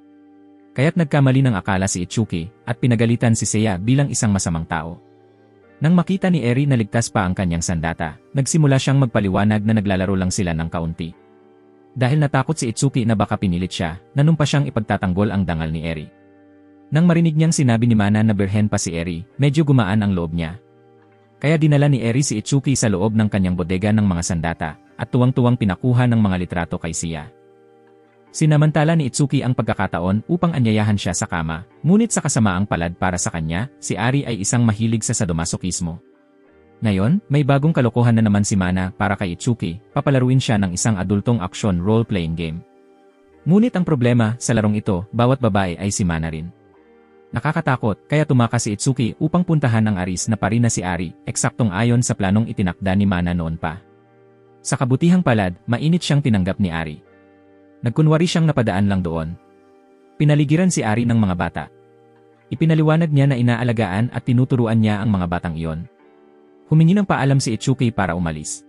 Speaker 1: Kaya't nagkamali ng akala si Itsuki at pinagalitan si Seiya bilang isang masamang tao. Nang makita ni Eri na ligtas pa ang kanyang sandata, nagsimula siyang magpaliwanag na naglalaro lang sila ng kaunti. Dahil natakot si Itsuki na baka pinilit siya, nanumpa siyang ipagtatanggol ang dangal ni Eri. Nang marinig niyang sinabi ni Mana na birhen pa si Eri, medyo gumaan ang loob niya. Kaya dinala ni Eri si Itsuki sa loob ng kanyang bodega ng mga sandata at tuwang-tuwang pinakuha ng mga litrato kay Seiya. Sinamantala ni Itsuki ang pagkakataon upang anyayahan siya sa kama, ngunit sa kasamaang palad para sa kanya, si Ari ay isang mahilig sa sadomasochismo. Ngayon, may bagong kalokohan na naman si Mana para kay Itsuki, papalaruin siya ng isang adultong action role-playing game. Ngunit ang problema, sa larong ito, bawat babae ay si Mana rin. Nakakatakot, kaya tumakas si Itsuki upang puntahan ang aris na pari na si Ari, eksaktong ayon sa planong itinakda ni Mana noon pa. Sa kabutihang palad, mainit siyang tinanggap ni Ari. Nagkunwari siyang napadaan lang doon. Pinaligiran si Ari ng mga bata. Ipinaliwanag niya na inaalagaan at tinuturuan niya ang mga batang iyon. Humingi ng paalam si Itsuki para umalis.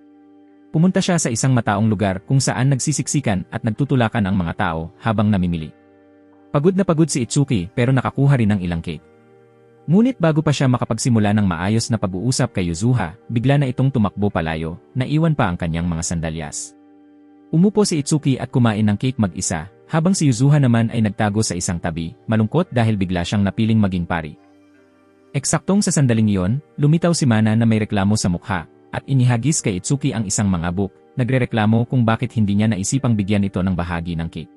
Speaker 1: Pumunta siya sa isang mataong lugar kung saan nagsisiksikan at nagtutulakan ang mga tao habang namimili. Pagod na pagod si Itsuki pero nakakuha rin ng ilang cake. Ngunit bago pa siya makapagsimula ng maayos na pag-uusap kay Yuzuha, bigla na itong tumakbo palayo, naiwan pa ang kanyang mga sandalyas. Umupo si Itsuki at kumain ng cake mag-isa, habang si Yuzuha naman ay nagtago sa isang tabi, malungkot dahil bigla siyang napiling maging pari. Eksaktong sa sandaling iyon, lumitaw si Mana na may reklamo sa mukha, at inihagis kay Itsuki ang isang mangabok, nagrereklamo kung bakit hindi niya naisipang bigyan ito ng bahagi ng cake.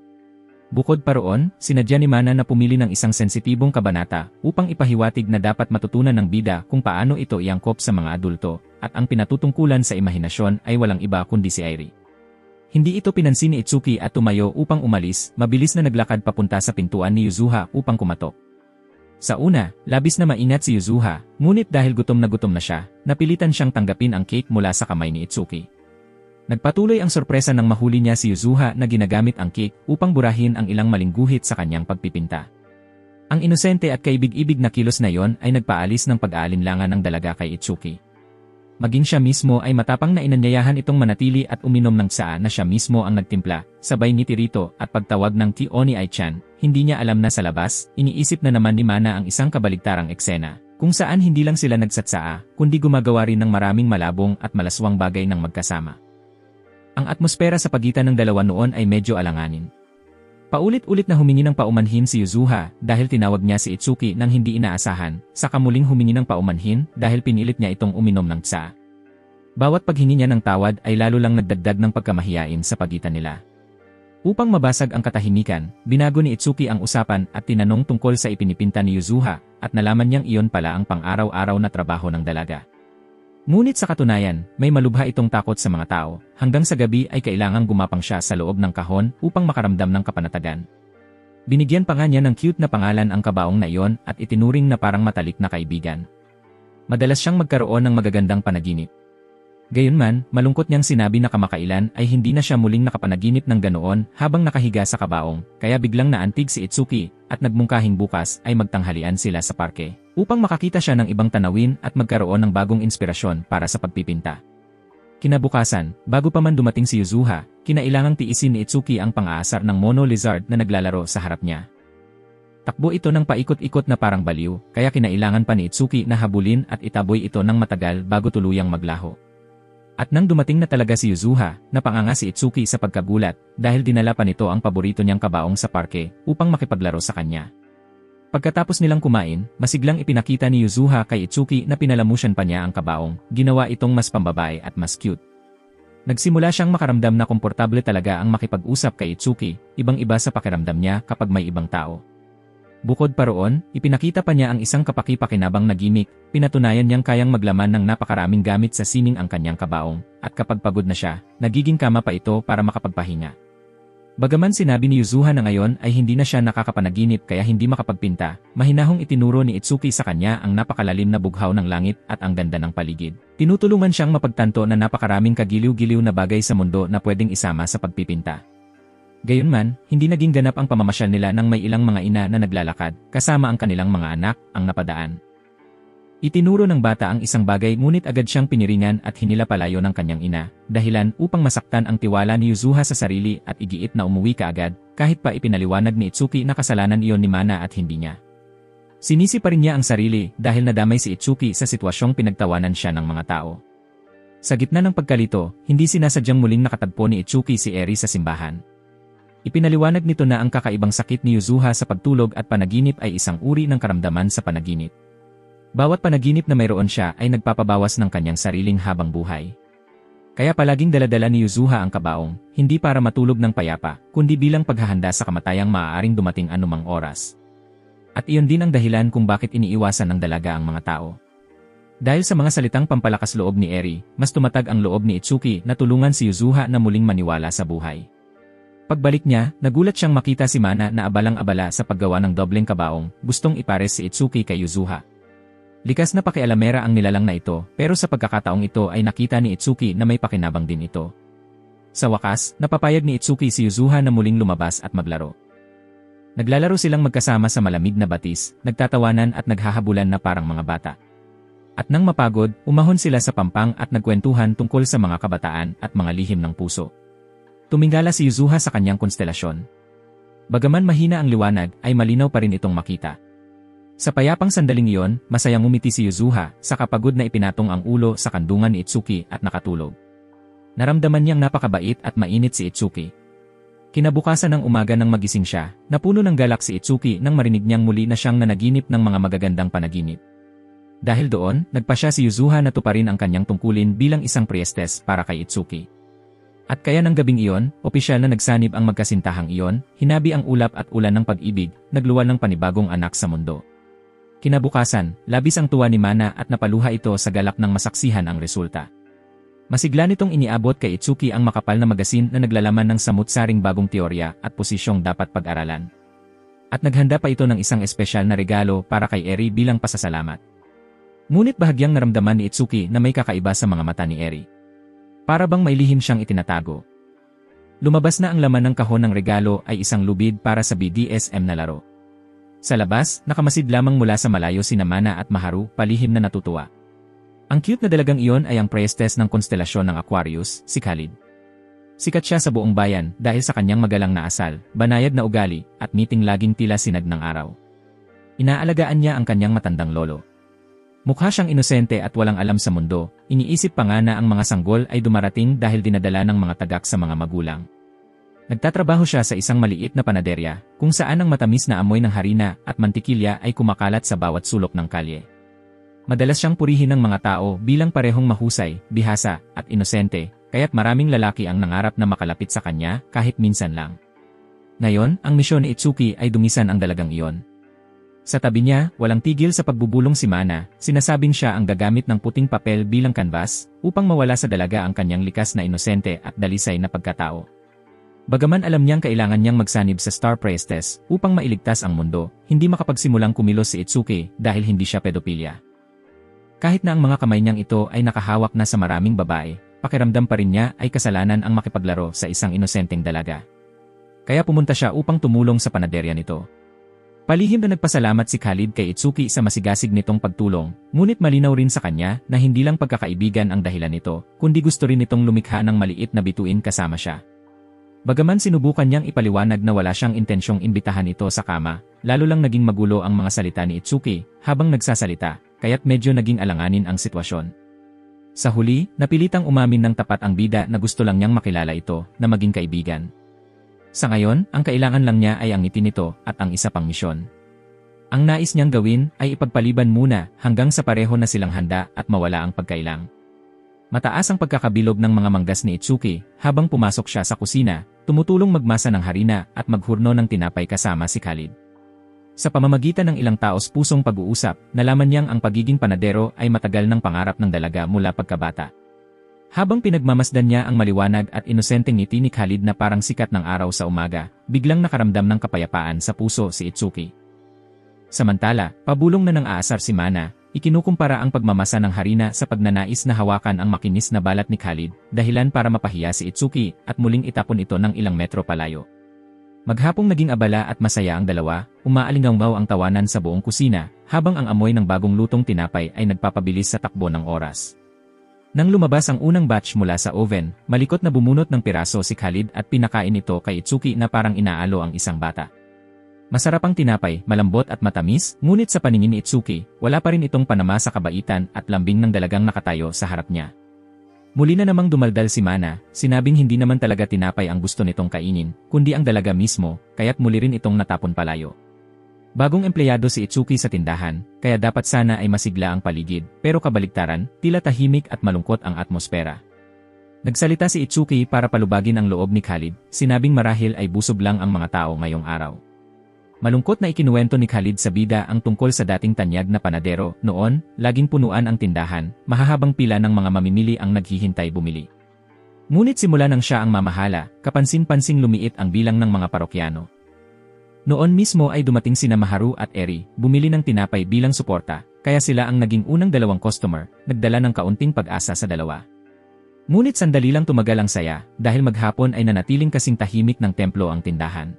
Speaker 1: Bukod pa roon, sinadya ni Mana na pumili ng isang sensitibong kabanata upang ipahiwatig na dapat matutunan ng bida kung paano ito iangkop sa mga adulto, at ang pinatutungkulan sa imahinasyon ay walang iba kundi si Airi. Hindi ito pinansin ni Itsuki at tumayo upang umalis, mabilis na naglakad papunta sa pintuan ni Yuzuha upang kumatok. Sa una, labis na maingat si Yuzuha, ngunit dahil gutom na siya, napilitan siyang tanggapin ang cake mula sa kamay ni Itsuki. Nagpatuloy ang sorpresa nang mahuli niya si Yuzuha na ginagamit ang cake upang burahin ang ilang maling guhit sa kanyang pagpipinta. Ang inosente at kaibig-ibig na kilos na yon ay nagpaalis ng pag-aalinlangan ng dalaga kay Itsuki. Maging siya mismo ay matapang na inanyayahan itong manatili at uminom ng tsaa na siya mismo ang nagtimpla, sabay ngiti rito at pagtawag ng Tioni Ai-chan. Hindi niya alam na sa labas, iniisip na naman ni Mana ang isang kabaligtarang eksena, kung saan hindi lang sila nagsatsaa, kundi gumagawa rin ng maraming malabong at malaswang bagay ng magkasama. Ang atmosfera sa pagitan ng dalawa noon ay medyo alanganin. Paulit-ulit na humingi ng paumanhin si Yuzuha dahil tinawag niya si Itsuki nang hindi inaasahan, saka muling humingi ng paumanhin dahil pinilit niya itong uminom ng tsaa. Bawat paghingi niya ng tawad ay lalo lang nagdagdag ng pagkamahiyain sa pagitan nila. Upang mabasag ang katahimikan, binago ni Itsuki ang usapan at tinanong tungkol sa ipinipinta ni Yuzuha at nalaman niyang iyon pala ang pang-araw-araw na trabaho ng dalaga. Ngunit sa katunayan, may malubha itong takot sa mga tao, hanggang sa gabi ay kailangang gumapang siya sa loob ng kahon upang makaramdam ng kapanatagan. Binigyan pa nga niya ng cute na pangalan ang kabaong na iyon at itinuring na parang matalik na kaibigan. Madalas siyang magkaroon ng magagandang panaginip. Gayunman, malungkot niyang sinabi na kamakailan ay hindi na siya muling nakapanaginip ng ganoon habang nakahiga sa kabaong, kaya biglang naantig si Itsuki at nagmungkahing bukas ay magtanghalian sila sa parke upang makakita siya ng ibang tanawin at magkaroon ng bagong inspirasyon para sa pagpipinta. Kinabukasan, bago pa man dumating si Yuzuha, kinailangang tiisin ni Itsuki ang pang-aasar ng mono lizard na naglalaro sa harap niya. Takbo ito ng paikot-ikot na parang baliw, kaya kinailangan pa ni Itsuki na habulin at itaboy ito ng matagal bago tuluyang maglaho. At nang dumating na talaga si Yuzuha, napanganga si Itsuki sa pagkagulat dahil dinala pa nito ang paborito niyang kabaong sa parke upang makipaglaro sa kanya. Pagkatapos nilang kumain, masiglang ipinakita ni Yuzuha kay Itsuki na pinalamusan pa niya ang kabaong, ginawa itong mas pambabae at mas cute. Nagsimula siyang makaramdam na komportable talaga ang makipag-usap kay Itsuki, ibang-iba sa pakiramdam niya kapag may ibang tao. Bukod pa roon, ipinakita pa niya ang isang kapaki-pakinabang na gimmick, pinatunayan niyang kayang maglaman ng napakaraming gamit sa sining ang kanyang kabaong, at kapag pagod na siya, nagiging kama pa ito para makapagpahinga. Bagaman sinabi ni Yuzuha na ngayon ay hindi na siya nakakapanaginip kaya hindi makapagpinta, mahinahong itinuro ni Itsuki sa kanya ang napakalalim na bughaw ng langit at ang ganda ng paligid. Tinutulungan siyang mapagtanto na napakaraming kagiliw-giliw na bagay sa mundo na pwedeng isama sa pagpipinta. Gayunman, hindi naging ganap ang pamamasyal nila nang may ilang mga ina na naglalakad, kasama ang kanilang mga anak, ang napadaan. Itinuro ng bata ang isang bagay ngunit agad siyang piniringan at hinilapalayo ng kanyang ina, dahilan upang masaktan ang tiwala ni Yuzuha sa sarili at igiit na umuwi kaagad, kahit pa ipinaliwanag ni Itsuki na kasalanan iyon ni Mana at hindi niya. Sinisi pa rin niya ang sarili dahil nadamay si Itsuki sa sitwasyong pinagtawanan siya ng mga tao. Sa gitna ng pagkalito, hindi sinasadyang muling nakatagpo ni Itsuki si Eri sa simbahan. Ipinaliwanag nito na ang kakaibang sakit ni Yuzuha sa pagtulog at panaginip ay isang uri ng karamdaman sa panaginip. Bawat panaginip na mayroon siya ay nagpapabawas ng kanyang sariling habang buhay. Kaya palaging daladala ni Yuzuha ang kabaong, hindi para matulog ng payapa, kundi bilang paghahanda sa kamatayang maaaring dumating anumang oras. At iyon din ang dahilan kung bakit iniiwasan ng dalaga ang mga tao. Dahil sa mga salitang pampalakas loob ni Eri, mas tumatag ang loob ni Itsuki na tulungan si Yuzuha na muling maniwala sa buhay. Pagbalik niya, nagulat siyang makita si Mana na abalang-abala sa paggawa ng dobleng kabaong, gustong ipares si Itsuki kay Yuzuha. Likas na pakialamera ang nilalang na ito, pero sa pagkakataong ito ay nakita ni Itsuki na may pakinabang din ito. Sa wakas, napapayag ni Itsuki si Yuzuha na muling lumabas at maglaro. Naglalaro silang magkasama sa malamig na batis, nagtatawanan at naghahabulan na parang mga bata. At nang mapagod, umahon sila sa pampang at nagkwentuhan tungkol sa mga kabataan at mga lihim ng puso. Tumingala si Yuzuha sa kanyang konstelasyon. Bagaman mahina ang liwanag, ay malinaw pa rin itong makita. Sa payapang sandaling iyon, masayang umiti si Yuzuha, sa kapagod na ipinatong ang ulo sa kandungan ni Itsuki at nakatulog. Naramdaman niyang napakabait at mainit si Itsuki. Kinabukasan ng umaga nang magising siya, napuno ng galak si Itsuki nang marinig niyang muli na siyang nanaginip ng mga magagandang panaginip. Dahil doon, nagpasya si Yuzuha na tuparin ang kanyang tungkulin bilang isang priestess para kay Itsuki. At kaya ng gabing iyon, opisyal na nagsanib ang magkasintahang iyon, hinabi ang ulap at ulan ng pag-ibig, nagluwal ng panibagong anak sa mundo. Kinabukasan, labis ang tuwa ni Mana at napaluha ito sa galak ng masaksihan ang resulta. Masigla nitong iniabot kay Itsuki ang makapal na magasin na naglalaman ng samut-saring bagong teorya at posisyong dapat pag-aralan. At naghanda pa ito ng isang espesyal na regalo para kay Eri bilang pasasalamat. Ngunit bahagyang naramdaman ni Itsuki na may kakaiba sa mga mata ni Eri. Para bang may lihim siyang itinatago. Lumabas na ang laman ng kahon ng regalo ay isang lubid para sa BDSM na laro. Sa labas, nakamasid lamang mula sa malayo sina Mana at Maharu, palihim na natutuwa. Ang cute na dalagang iyon ay ang priestess ng konstelasyon ng Aquarius, si Khalid. Sikat siya sa buong bayan dahil sa kanyang magalang na asal, banayad na ugali, at miting laging tila sinag ng araw. Inaalagaan niya ang kanyang matandang lolo. Mukha siyang inosente at walang alam sa mundo, iniisip pa nga na ang mga sanggol ay dumarating dahil dinadala ng mga tagak sa mga magulang. Nagtatrabaho siya sa isang maliit na panaderya, kung saan ang matamis na amoy ng harina at mantikilya ay kumakalat sa bawat sulok ng kalye. Madalas siyang purihin ng mga tao bilang parehong mahusay, bihasa, at inosente, kaya't maraming lalaki ang nangarap na makalapit sa kanya kahit minsan lang. Ngayon, ang misyon ni Itsuki ay dumisan ang dalagang iyon. Sa tabi niya, walang tigil sa pagbubulong si Mana, sinasabing siya ang gagamit ng puting papel bilang kanbas, upang mawala sa dalaga ang kanyang likas na inosente at dalisay na pagkatao. Bagaman alam niyang kailangan niyang magsanib sa Star Priestess upang mailigtas ang mundo, hindi makapagsimulang kumilos si Itsuki dahil hindi siya pedopilya. Kahit na ang mga kamay niyang ito ay nakahawak na sa maraming babae, pakiramdam pa rin niya ay kasalanan ang makipaglaro sa isang inosenteng dalaga. Kaya pumunta siya upang tumulong sa panaderya nito. Palihim na nagpasalamat si Khalid kay Itsuki sa masigasig nitong pagtulong, ngunit malinaw rin sa kanya na hindi lang pagkakaibigan ang dahilan nito, kundi gusto rin nitong lumikha ng maliit na bituin kasama siya. Bagaman sinubukan niyang ipaliwanag na wala siyang intensyong imbitahan ito sa kama, lalo lang naging magulo ang mga salita ni Itsuki habang nagsasalita, kaya't medyo naging alanganin ang sitwasyon. Sa huli, napilitang umamin ng tapat ang bida na gusto lang niyang makilala ito na maging kaibigan. Sa ngayon, ang kailangan lang niya ay ang ngiti nito at ang isa pang misyon. Ang nais niyang gawin ay ipagpaliban muna hanggang sa pareho na silang handa at mawala ang pagkailang. Mataas ang pagkakabilog ng mga manggas ni Itsuki habang pumasok siya sa kusina, tumutulong magmasa ng harina at maghurno ng tinapay kasama si Khalid. Sa pamamagitan ng ilang taos pusong pag-uusap, nalaman niyang ang pagiging panadero ay matagal ng pangarap ng dalaga mula pagkabata. Habang pinagmamasdan niya ang maliwanag at inosenteng ngiti ni Khalid na parang sikat ng araw sa umaga, biglang nakaramdam ng kapayapaan sa puso si Itsuki. Samantala, pabulong na ng aasar si Mana, ikinukumpara ang pagmamasa ng harina sa pagnanais na hawakan ang makinis na balat ni Khalid, dahilan para mapahiya si Itsuki at muling itapon ito ng ilang metro palayo. Maghapong naging abala at masaya ang dalawa, umaalingangbaw ang tawanan sa buong kusina, habang ang amoy ng bagong lutong tinapay ay nagpapabilis sa takbo ng oras. Nang lumabas ang unang batch mula sa oven, malikot na bumunot ng piraso si Khalid at pinakain ito kay Itsuki na parang inaalo ang isang bata. Masarap ang tinapay, malambot at matamis, ngunit sa paningin ni Itsuki, wala pa rin itong panama sa kabaitan at lambing ng dalagang nakatayo sa harap niya. Muli na namang dumaldal si Mana, sinabing hindi naman talaga tinapay ang gusto nitong kainin, kundi ang dalaga mismo, kaya't muli rin itong natapon palayo. Bagong empleyado si Itsuki sa tindahan, kaya dapat sana ay masigla ang paligid, pero kabaligtaran, tila tahimik at malungkot ang atmosfera. Nagsalita si Itsuki para palubagin ang loob ni Khalid, sinabing marahil ay busog lang ang mga tao ngayong araw. Malungkot na ikinuwento ni Khalid sa bida ang tungkol sa dating tanyag na panadero, noon, laging punuan ang tindahan, mahahabang pila ng mga mamimili ang naghihintay bumili. Ngunit simula nang siya ang mamahala, kapansin-pansing lumiit ang bilang ng mga parokyano. Noon mismo ay dumating sina Maharu at Eri, bumili ng tinapay bilang suporta, kaya sila ang naging unang dalawang customer, nagdala ng kaunting pag-asa sa dalawa. Ngunit sandali lang tumagal ang saya, dahil maghapon ay nanatiling kasing tahimik ng templo ang tindahan.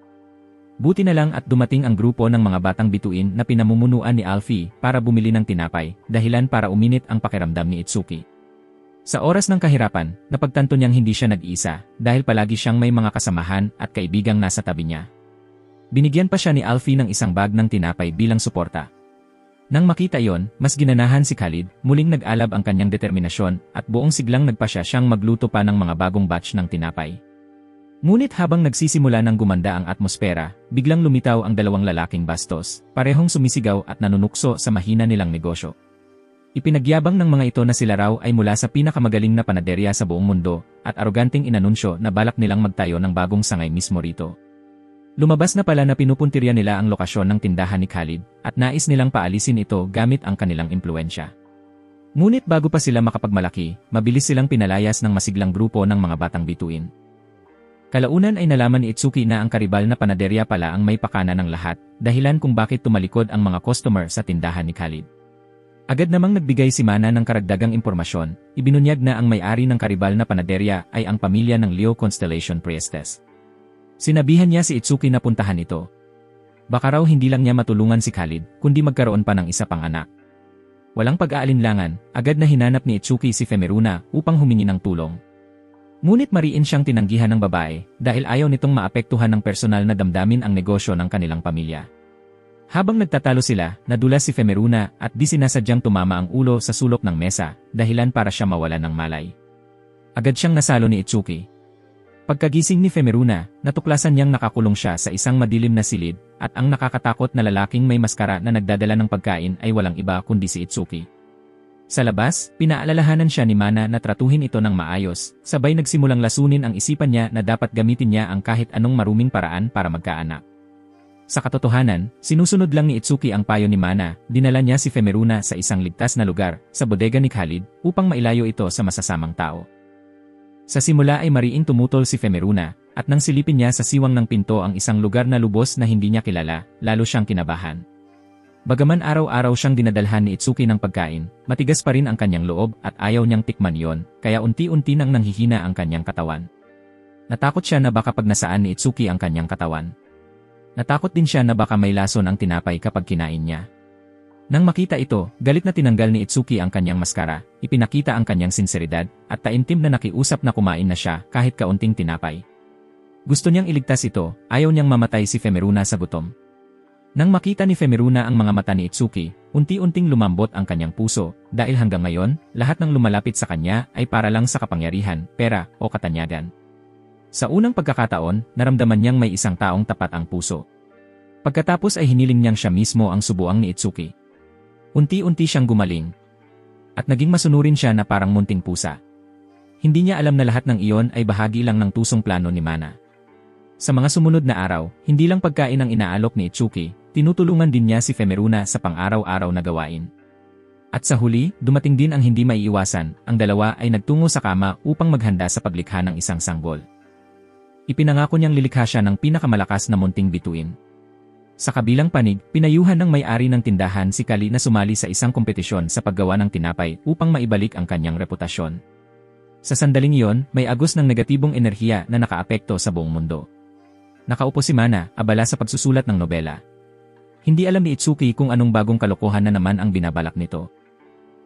Speaker 1: Buti na lang at dumating ang grupo ng mga batang bituin na pinamumunuan ni Alfie para bumili ng tinapay, dahilan para uminit ang pakiramdam ni Itsuki. Sa oras ng kahirapan, napagtanto niyang hindi siya nag-iisa, dahil palagi siyang may mga kasamahan at kaibigang nasa tabi niya. Binigyan pa siya ni Alfie ng isang bag ng tinapay bilang suporta. Nang makita iyon, mas ginanahan si Khalid, muling nag-alab ang kanyang determinasyon at buong siglang nagpasya siyang magluto pa ng mga bagong batch ng tinapay. Ngunit habang nagsisimula ng gumanda ang atmosfera, biglang lumitaw ang dalawang lalaking bastos, parehong sumisigaw at nanunukso sa mahina nilang negosyo. Ipinagyabang ng mga ito na sila raw ay mula sa pinakamagaling na panaderya sa buong mundo, at aroganting inanunsyo na balak nilang magtayo ng bagong sangay mismo rito. Lumabas na pala na pinupuntirya nila ang lokasyon ng tindahan ni Khalid, at nais nilang paalisin ito gamit ang kanilang impluensya. Ngunit bago pa sila makapagmalaki, mabilis silang pinalayas ng masiglang grupo ng mga batang bituin. Kalaunan ay nalaman ni Itsuki na ang karibal na panaderya pala ang may pakana ng lahat, dahilan kung bakit tumalikod ang mga customer sa tindahan ni Khalid. Agad namang nagbigay si Mana ng karagdagang impormasyon, ibinunyag na ang may-ari ng karibal na panaderya ay ang pamilya ng Leo Constellation Priestess. Sinabihan niya si Itsuki na puntahan ito. Baka raw hindi lang niya matulungan si Khalid, kundi magkaroon pa ng isa pang anak. Walang pag-aalinlangan, agad na hinanap ni Itsuki si Femeruna upang humingi ng tulong. Ngunit mariin siyang tinanggihan ng babae dahil ayaw nitong maapektuhan ng personal na damdamin ang negosyo ng kanilang pamilya. Habang nagtatalo sila, nadulas si Femeruna at di sinasadyang tumama ang ulo sa sulok ng mesa, dahilan para siya mawala ng malay. Agad siyang nasalo ni Itsuki. Pagkagising ni Femeruna, natuklasan niyang nakakulong siya sa isang madilim na silid, at ang nakakatakot na lalaking may maskara na nagdadala ng pagkain ay walang iba kundi si Itsuki. Sa labas, pinaalalahanan siya ni Mana na tratuhin ito ng maayos, sabay nagsimulang lasunin ang isipan niya na dapat gamitin niya ang kahit anong maruming paraan para magkaanak. Sa katotohanan, sinusunod lang ni Itsuki ang payo ni Mana, dinala niya si Femeruna sa isang ligtas na lugar, sa bodega ni Khalid, upang mailayo ito sa masasamang tao. Sa simula ay mariing tumutol si Femeruna, at nang silipin niya sa siwang ng pinto ang isang lugar na lubos na hindi niya kilala, lalo siyang kinabahan. Bagaman araw-araw siyang dinadalhan ni Itsuki ng pagkain, matigas pa rin ang kanyang loob at ayaw niyang tikman yon, kaya unti-unti nang nanghihina ang kanyang katawan. Natakot siya na baka pag nasaan ni Itsuki ang kanyang katawan. Natakot din siya na baka may lason ang tinapay kapag kinain niya. Nang makita ito, galit na tinanggal ni Itsuki ang kanyang maskara, ipinakita ang kanyang sinseridad, at taimtim na nakiusap na kumain na siya kahit kaunting tinapay. Gusto niyang iligtas ito, ayaw niyang mamatay si Femeruna sa gutom. Nang makita ni Femeruna ang mga mata ni Itsuki, unti-unting lumambot ang kanyang puso, dahil hanggang ngayon, lahat ng lumalapit sa kanya ay para lang sa kapangyarihan, pera, o katanyagan. Sa unang pagkakataon, naramdaman niyang may isang taong tapat ang puso. Pagkatapos ay hiniling niyang siya mismo ang subuang ni Itsuki. Unti-unti siyang gumaling. At naging masunurin siya na parang munting pusa. Hindi niya alam na lahat ng iyon ay bahagi lang ng tusong plano ni Mana. Sa mga sumunod na araw, hindi lang pagkain ang inaalok ni Itsuki, tinutulungan din niya si Femeruna sa pang-araw-araw na gawain. At sa huli, dumating din ang hindi maiiwasan, ang dalawa ay nagtungo sa kama upang maghanda sa paglikha ng isang sanggol. Ipinangako niyang lilikha siya ng pinakamalakas na munting bituin. Sa kabilang panig, pinayuhan ng may-ari ng tindahan si Kali na sumali sa isang kompetisyon sa paggawa ng tinapay upang maibalik ang kanyang reputasyon. Sa sandaling iyon, may agos ng negatibong enerhiya na nakaapekto sa buong mundo. Nakaupo si Mana, abala sa pagsusulat ng nobela. Hindi alam ni Itsuki kung anong bagong kalokohan na naman ang binabalak nito.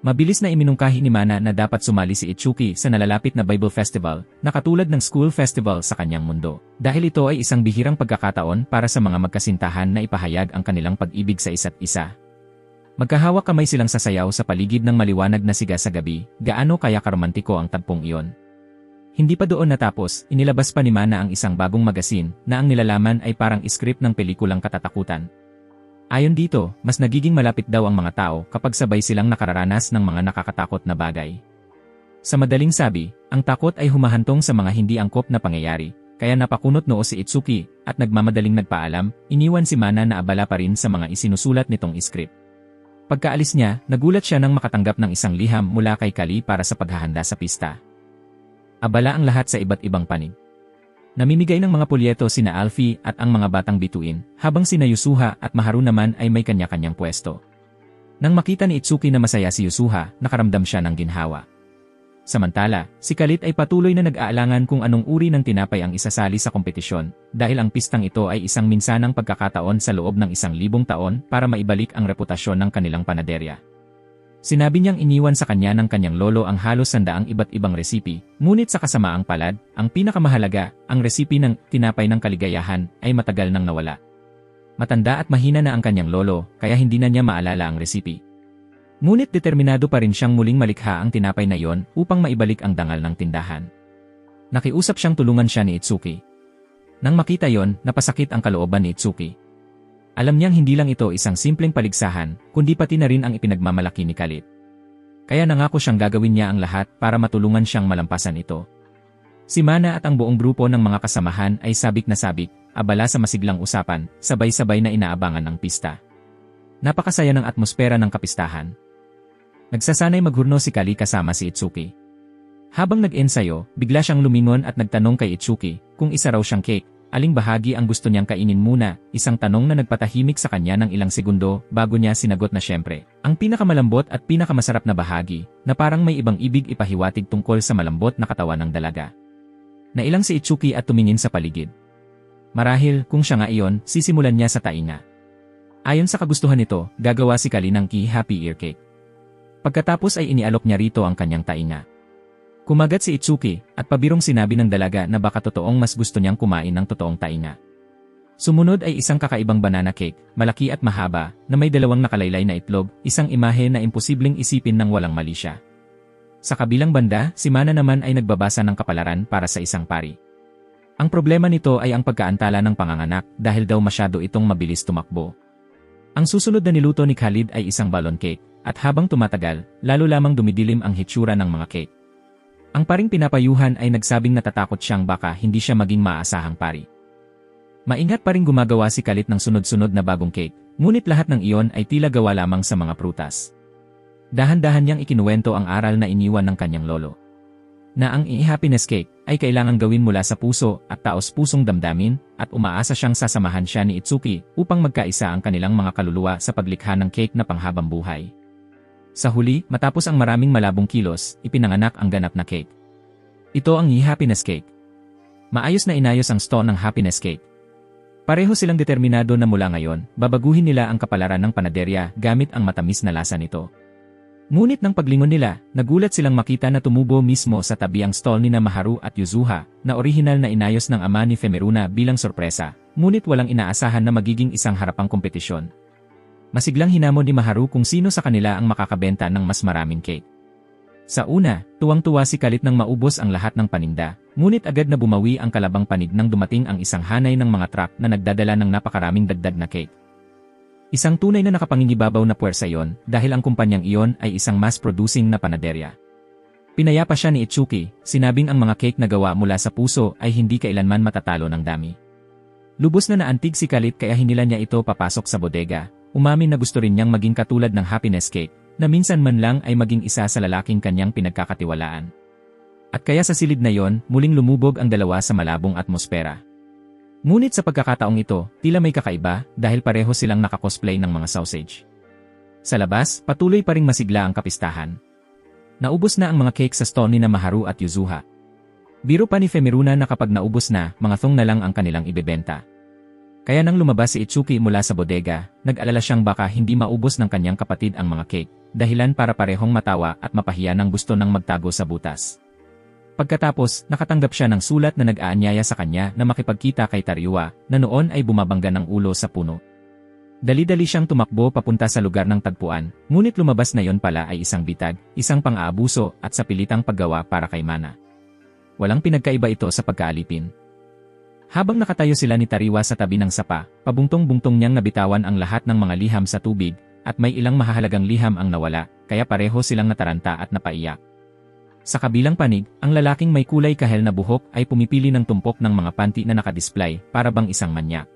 Speaker 1: Mabilis na iminungkahi ni Mana na dapat sumali si Itsuki sa nalalapit na Bible Festival na katulad ng school festival sa kanyang mundo. Dahil ito ay isang bihirang pagkakataon para sa mga magkasintahan na ipahayag ang kanilang pag-ibig sa isa't isa. Magkahawak kamay silang sasayaw sa paligid ng maliwanag na siga sa gabi, gaano kaya karomantiko ang tagpong iyon. Hindi pa doon natapos, inilabas pa ni Mana ang isang bagong magasin na ang nilalaman ay parang script ng pelikulang katatakutan. Ayon dito, mas nagiging malapit daw ang mga tao kapag sabay silang nakararanas ng mga nakakatakot na bagay. Sa madaling sabi, ang takot ay humahantong sa mga hindi angkop na pangyayari, kaya napakunot noo si Itsuki at nagmamadaling nagpaalam, iniwan si Mana na abala pa rin sa mga isinusulat nitong script. Pagkaalis niya, nagulat siya nang makatanggap ng isang liham mula kay Kali para sa paghahanda sa pista. Abala ang lahat sa iba't ibang panig. Namimigay ng mga polyeto sina Alfie at ang mga batang bituin, habang sina Yusuha at Maharu naman ay may kanya-kanyang pwesto. Nang makita ni Itsuki na masaya si Yusuha, nakaramdam siya ng ginhawa. Samantala, si Kalit ay patuloy na nag-aalangan kung anong uri ng tinapay ang isasali sa kompetisyon, dahil ang pistang ito ay isang minsanang pagkakataon sa loob ng 1,000 taon para maibalik ang reputasyon ng kanilang panaderya. Sinabi niyang iniwan sa kanya ng kanyang lolo ang halos 100 iba't ibang resipi, ngunit sa kasamaang palad, ang pinakamahalaga, ang resipi ng tinapay ng kaligayahan, ay matagal nang nawala. Matanda at mahina na ang kanyang lolo, kaya hindi na niya maalala ang resipi. Ngunit determinado pa rin siyang muling malikha ang tinapay na iyon upang maibalik ang dangal ng tindahan. Nakiusap siyang tulungan siya ni Itsuki. Nang makita yon, napasakit ang kalooban ni Itsuki. Alam niyang hindi lang ito isang simpleng paligsahan, kundi pati na rin ang ipinagmamalaki ni Kalit. Kaya nangako siyang gagawin niya ang lahat para matulungan siyang malampasan ito. Si Mana at ang buong grupo ng mga kasamahan ay sabik na sabik, abala sa masiglang usapan, sabay-sabay na inaabangan ang pista. Napakasaya ng atmosfera ng kapistahan. Nagsasanay maghurno si Kali kasama si Itsuki. Habang nag-ensayo, bigla siyang lumingon at nagtanong kay Itsuki kung isa raw siyang cake. Aling bahagi ang gusto niyang kainin muna, isang tanong na nagpatahimik sa kanya ng ilang segundo bago niya sinagot na syempre. Ang pinakamalambot at pinakamasarap na bahagi, na parang may ibang ibig ipahiwatig tungkol sa malambot na katawan ng dalaga. Nailang si Itsuki at tumingin sa paligid. Marahil, kung siya nga iyon, sisimulan niya sa tainga. Ayon sa kagustuhan nito, gagawa si Kali ng happy ear cake. Pagkatapos ay inialok niya rito ang kanyang tainga. Kumagat si Itsuki, at pabirong sinabi ng dalaga na baka totoong mas gusto niyang kumain ng totoong tainga. Sumunod ay isang kakaibang banana cake, malaki at mahaba, na may 2 nakalaylay na itlog, isang imahe na imposibleng isipin ng walang mali siya. Sa kabilang banda, si Mana naman ay nagbabasa ng kapalaran para sa isang pari. Ang problema nito ay ang pagkaantala ng panganganak dahil daw masyado itong mabilis tumakbo. Ang susunod na niluto ni Khalid ay isang balloon cake, at habang tumatagal, lalo lamang dumidilim ang hitsura ng mga cake. Ang paring pinapayuhan ay nagsabing natatakot siyang baka hindi siya maging maasahang pari. Maingat pa rin gumagawa si Kalit ng sunod-sunod na bagong cake, ngunit lahat ng iyon ay tila gawa lamang sa mga prutas. Dahan-dahan niyang ikinuwento ang aral na iniwan ng kanyang lolo. Na ang happiness cake ay kailangang gawin mula sa puso at taos-pusong damdamin at umaasa siyang sasamahan siya ni Itsuki upang magkaisa ang kanilang mga kaluluwa sa paglikha ng cake na panghabang buhay. Sa huli, matapos ang maraming malabong kilos, ipinanganak ang ganap na cake. Ito ang happiness cake. Maayos na inayos ang store ng happiness cake. Pareho silang determinado na mula ngayon, babaguhin nila ang kapalaran ng panaderya gamit ang matamis na lasa nito. Ngunit nang paglingon nila, nagulat silang makita na tumubo mismo sa tabi ang stall ni Maharu at Yuzuha, na orihinal na inayos ng ama ni Femeruna bilang sorpresa, ngunit walang inaasahan na magiging isang harapang kompetisyon. Masiglang hinamon ni Maharu kung sino sa kanila ang makakabenta ng mas maraming cake. Sa una, tuwang-tuwa si Kalit nang maubos ang lahat ng paninda, ngunit agad na bumawi ang kalabang panig nang dumating ang isang hanay ng mga truck na nagdadala ng napakaraming dagdag na cake. Isang tunay na nakapangingibabaw na puwersa iyon dahil ang kumpanyang iyon ay isang mass-producing na panaderya. Pinayapa siya ni Itsuki, sinabing ang mga cake na gawa mula sa puso ay hindi kailanman matatalo ng dami. Lubos na naantig si Kalit kaya hinila niya ito papasok sa bodega. Umamin na gusto rin niyang maging katulad ng happiness cake, na minsan man lang ay maging isa sa lalaking kanyang pinagkakatiwalaan. At kaya sa silid na yon, muling lumubog ang dalawa sa malabong atmosfera. Ngunit sa pagkakataong ito, tila may kakaiba dahil pareho silang nakakosplay ng mga sausage. Sa labas, patuloy pa ring masigla ang kapistahan. Naubos na ang mga cake sa stall ni Maharu at Yuzuha. Biro pa ni Femeruna na kapag naubos na, mga thong na lang ang kanilang ibebenta. Kaya nang lumabas si Itsuki mula sa bodega, nag-alala siyang baka hindi maubos ng kanyang kapatid ang mga cake, dahilan para parehong matawa at mapahiya ng gusto ng magtago sa butas. Pagkatapos, nakatanggap siya ng sulat na nag-aanyaya sa kanya na makipagkita kay Tariwa, na noon ay bumabangga ng ulo sa puno. Dali-dali siyang tumakbo papunta sa lugar ng tagpuan, ngunit lumabas na yon pala ay isang bitag, isang pang-aabuso at sa pilitang paggawa para kay Mana. Walang pinagkaiba ito sa pagkaalipin. Habang nakatayo sila ni Tariwa sa tabi ng sapa, pabungtong-bungtong niyang nabitawan ang lahat ng mga liham sa tubig, at may ilang mahahalagang liham ang nawala, kaya pareho silang nataranta at napaiyak. Sa kabilang panig, ang lalaking may kulay kahel na buhok ay pumipili ng tumpok ng mga panty na nakadisplay para bang isang manyak.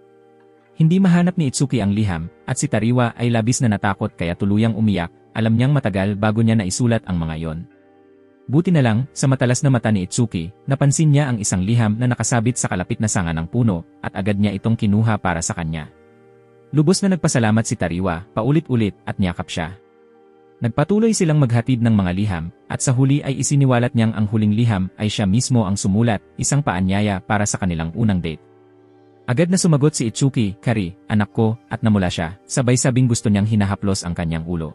Speaker 1: Hindi mahanap ni Itsuki ang liham, at si Tariwa ay labis na natakot kaya tuluyang umiyak, alam niyang matagal bago niya naisulat ang mga yon. Buti na lang, sa matalas na mata ni Itsuki, napansin niya ang isang liham na nakasabit sa kalapit na sanga ng puno, at agad niya itong kinuha para sa kanya. Lubos na nagpasalamat si Tariwa, paulit-ulit, at niyakap siya. Nagpatuloy silang maghatid ng mga liham, at sa huli ay isiniwalat niyang ang huling liham ay siya mismo ang sumulat, isang paanyaya para sa kanilang unang date. Agad na sumagot si Itsuki, "Kari, anak ko," at namula siya, sabay sabing gusto niyang hinahaplos ang kanyang ulo.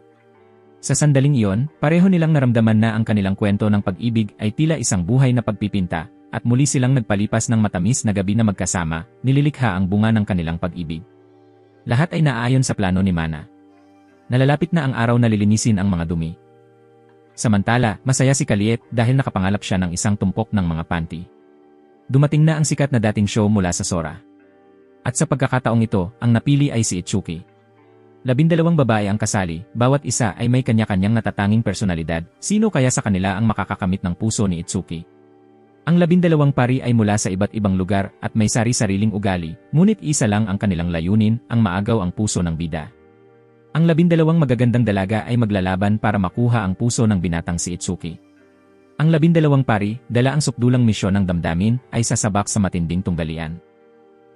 Speaker 1: Sa sandaling iyon, pareho nilang naramdaman na ang kanilang kwento ng pag-ibig ay tila isang buhay na pagpipinta, at muli silang nagpalipas ng matamis na gabi na magkasama, nililikha ang bunga ng kanilang pag-ibig. Lahat ay naaayon sa plano ni Mana. Nalalapit na ang araw na lilinisin ang mga dumi. Samantala, masaya si Kaliet dahil nakapangalap siya ng isang tumpok ng mga panty. Dumating na ang sikat na dating show mula sa Sora. At sa pagkakataong ito, ang napili ay si Itsuki. 12 babae ang kasali, bawat isa ay may kanya-kanyang natatanging personalidad, sino kaya sa kanila ang makakakamit ng puso ni Itsuki? Ang 12 pari ay mula sa iba't ibang lugar at may sari-sariling ugali, ngunit isa lang ang kanilang layunin, ang maagaw ang puso ng bida. Ang 12 magagandang dalaga ay maglalaban para makuha ang puso ng binatang si Itsuki. Ang 12 pari, dala ang sukdulang misyon ng damdamin, ay sasabak sa matinding tunggalian.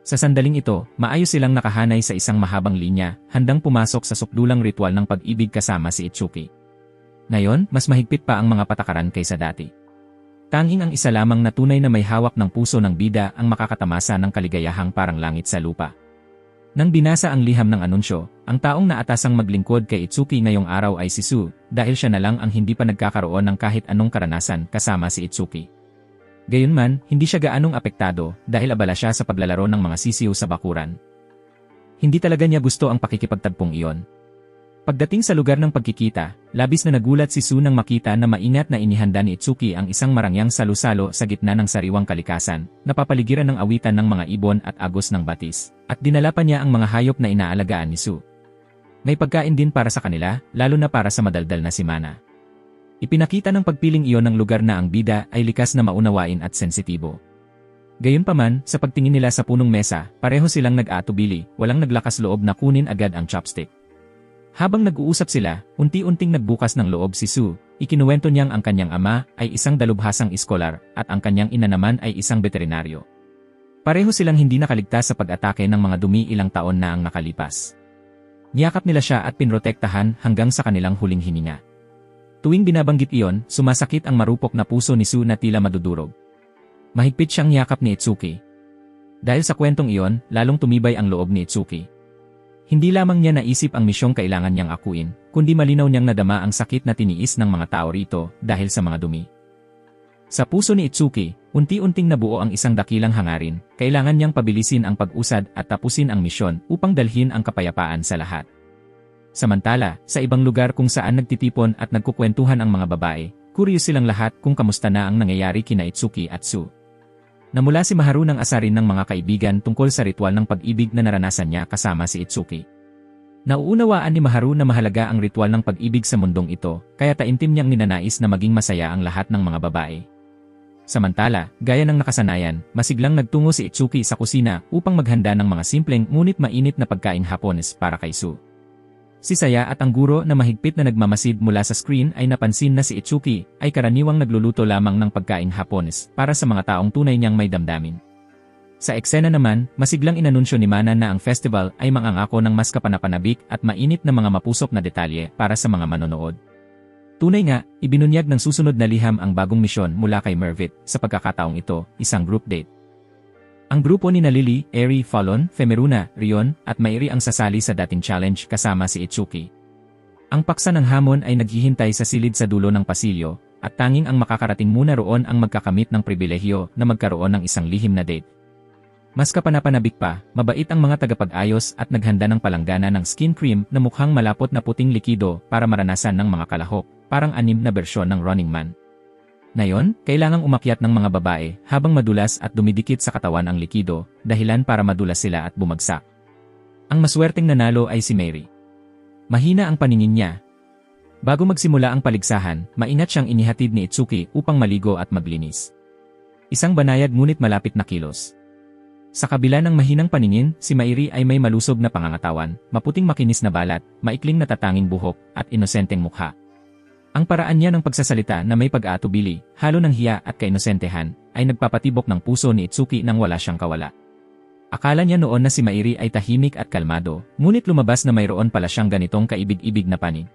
Speaker 1: Sa sandaling ito, maayos silang nakahanay sa isang mahabang linya, handang pumasok sa sukdulang ritual ng pag-ibig kasama si Itsuki. Ngayon, mas mahigpit pa ang mga patakaran kaysa dati. Tanging ang isa lamang na tunay na may hawak ng puso ng bida ang makakatamasa ng kaligayahang parang langit sa lupa. Nang binasa ang liham ng anunsyo, ang taong naatasang maglingkod kay Itsuki ngayong araw ay si Su, dahil siya na lang ang hindi pa nagkakaroon ng kahit anong karanasan kasama si Itsuki. Gayunman, hindi siya gaanong apektado dahil abala siya sa paglalaro ng mga sisiw sa bakuran. Hindi talaga niya gusto ang pakikipagtagpong iyon. Pagdating sa lugar ng pagkikita, labis na nagulat si Su nang makita na maingat na inihanda ni Itsuki ang isang marangyang salu-salo sa gitna ng sariwang kalikasan, napapaligiran ng awitan ng mga ibon at agos ng batis, at dinala pa niya ang mga hayop na inaalagaan ni Su. May pagkain din para sa kanila, lalo na para sa madaldal na si Mana. Ipinakita ng pagpiling iyon ng lugar na ang bida ay likas na maunawain at sensitibo. Gayunpaman, sa pagtingin nila sa punong mesa, pareho silang nag-aatubili, walang naglakas loob na kunin agad ang chopstick. Habang nag-uusap sila, unti-unting nagbukas ng loob si Su, ikinuwento niyang ang kanyang ama ay isang dalubhasang iskolar at ang kanyang ina naman ay isang veterinaryo. Pareho silang hindi nakaligtas sa pag-atake ng mga dumi ilang taon na ang nakalipas. Niyakap nila siya at pinrotektahan hanggang sa kanilang huling hininga. Tuwing binabanggit iyon, sumasakit ang marupok na puso ni Su na tila madudurog. Mahigpit siyang niyakap ni Itsuki. Dahil sa kwentong iyon, lalong tumibay ang loob ni Itsuki. Hindi lamang niya naisip ang misyong kailangan niyang akuin, kundi malinaw niyang nadama ang sakit na tiniis ng mga tao rito dahil sa mga dumi. Sa puso ni Itsuki, unti-unting nabuo ang isang dakilang hangarin, kailangan niyang pabilisin ang pag-usad at tapusin ang misyon upang dalhin ang kapayapaan sa lahat. Samantala, sa ibang lugar kung saan nagtitipon at nagkukwentuhan ang mga babae, curious silang lahat kung kamusta na ang nangyayari kina Itsuki at Su. Namula si Maharu ng asarin ng mga kaibigan tungkol sa ritual ng pag-ibig na naranasan niya kasama si Itsuki. Nauunawaan ni Maharu na mahalaga ang ritual ng pag-ibig sa mundong ito, kaya taimtim niyang ninanais na maging masaya ang lahat ng mga babae. Samantala, gaya ng nakasanayan, masiglang nagtungo si Itsuki sa kusina upang maghanda ng mga simpleng ngunit mainit na pagkain Hapones para kay Su. Si Saya at ang guro na mahigpit na nagmamasid mula sa screen ay napansin na si Itsuki ay karaniwang nagluluto lamang ng pagkain Hapones para sa mga taong tunay niyang may damdamin. Sa eksena naman, masiglang inanunsyo ni Mana na ang festival ay mangangako ng mas kapanapanabik at mainit na mga mapusok na detalye para sa mga manonood. Tunay nga, ibinunyag ng susunod na liham ang bagong misyon mula kay Mervit, sa pagkakataong ito, isang group date. Ang grupo ni Lily, Eri, Fallon, Femeruna, Rion, at Mairi ang sasali sa dating challenge kasama si Itsuki. Ang paksa ng hamon ay naghihintay sa silid sa dulo ng pasilyo, at tanging ang makakarating muna roon ang magkakamit ng pribilehyo na magkaroon ng isang lihim na date. Mas kapanapanabik pa, mabait ang mga tagapag-ayos at naghanda ng palanggana ng skin cream na mukhang malapot na puting likido para maranasan ng mga kalahok, parang anim na bersyon ng Running Man. Ngayon, kailangang umakyat ng mga babae habang madulas at dumidikit sa katawan ang likido, dahilan para madulas sila at bumagsak. Ang maswerteng nanalo ay si Mary. Mahina ang paningin niya. Bago magsimula ang paligsahan, maingat siyang inihatid ni Itsuki upang maligo at maglinis. Isang banayad ngunit malapit na kilos. Sa kabila ng mahinang paningin, si Mairi ay may malusog na pangangatawan, maputing makinis na balat, maikling natatanging buhok, at inosenteng mukha. Ang paraan niya ng pagsasalita na may pag-aatubili, halo ng hiya at kainosentehan, ay nagpapatibok ng puso ni Itsuki nang wala siyang kawala. Akala niya noon na si Mairi ay tahimik at kalmado, ngunit lumabas na mayroon pala siyang ganitong kaibig-ibig na panig.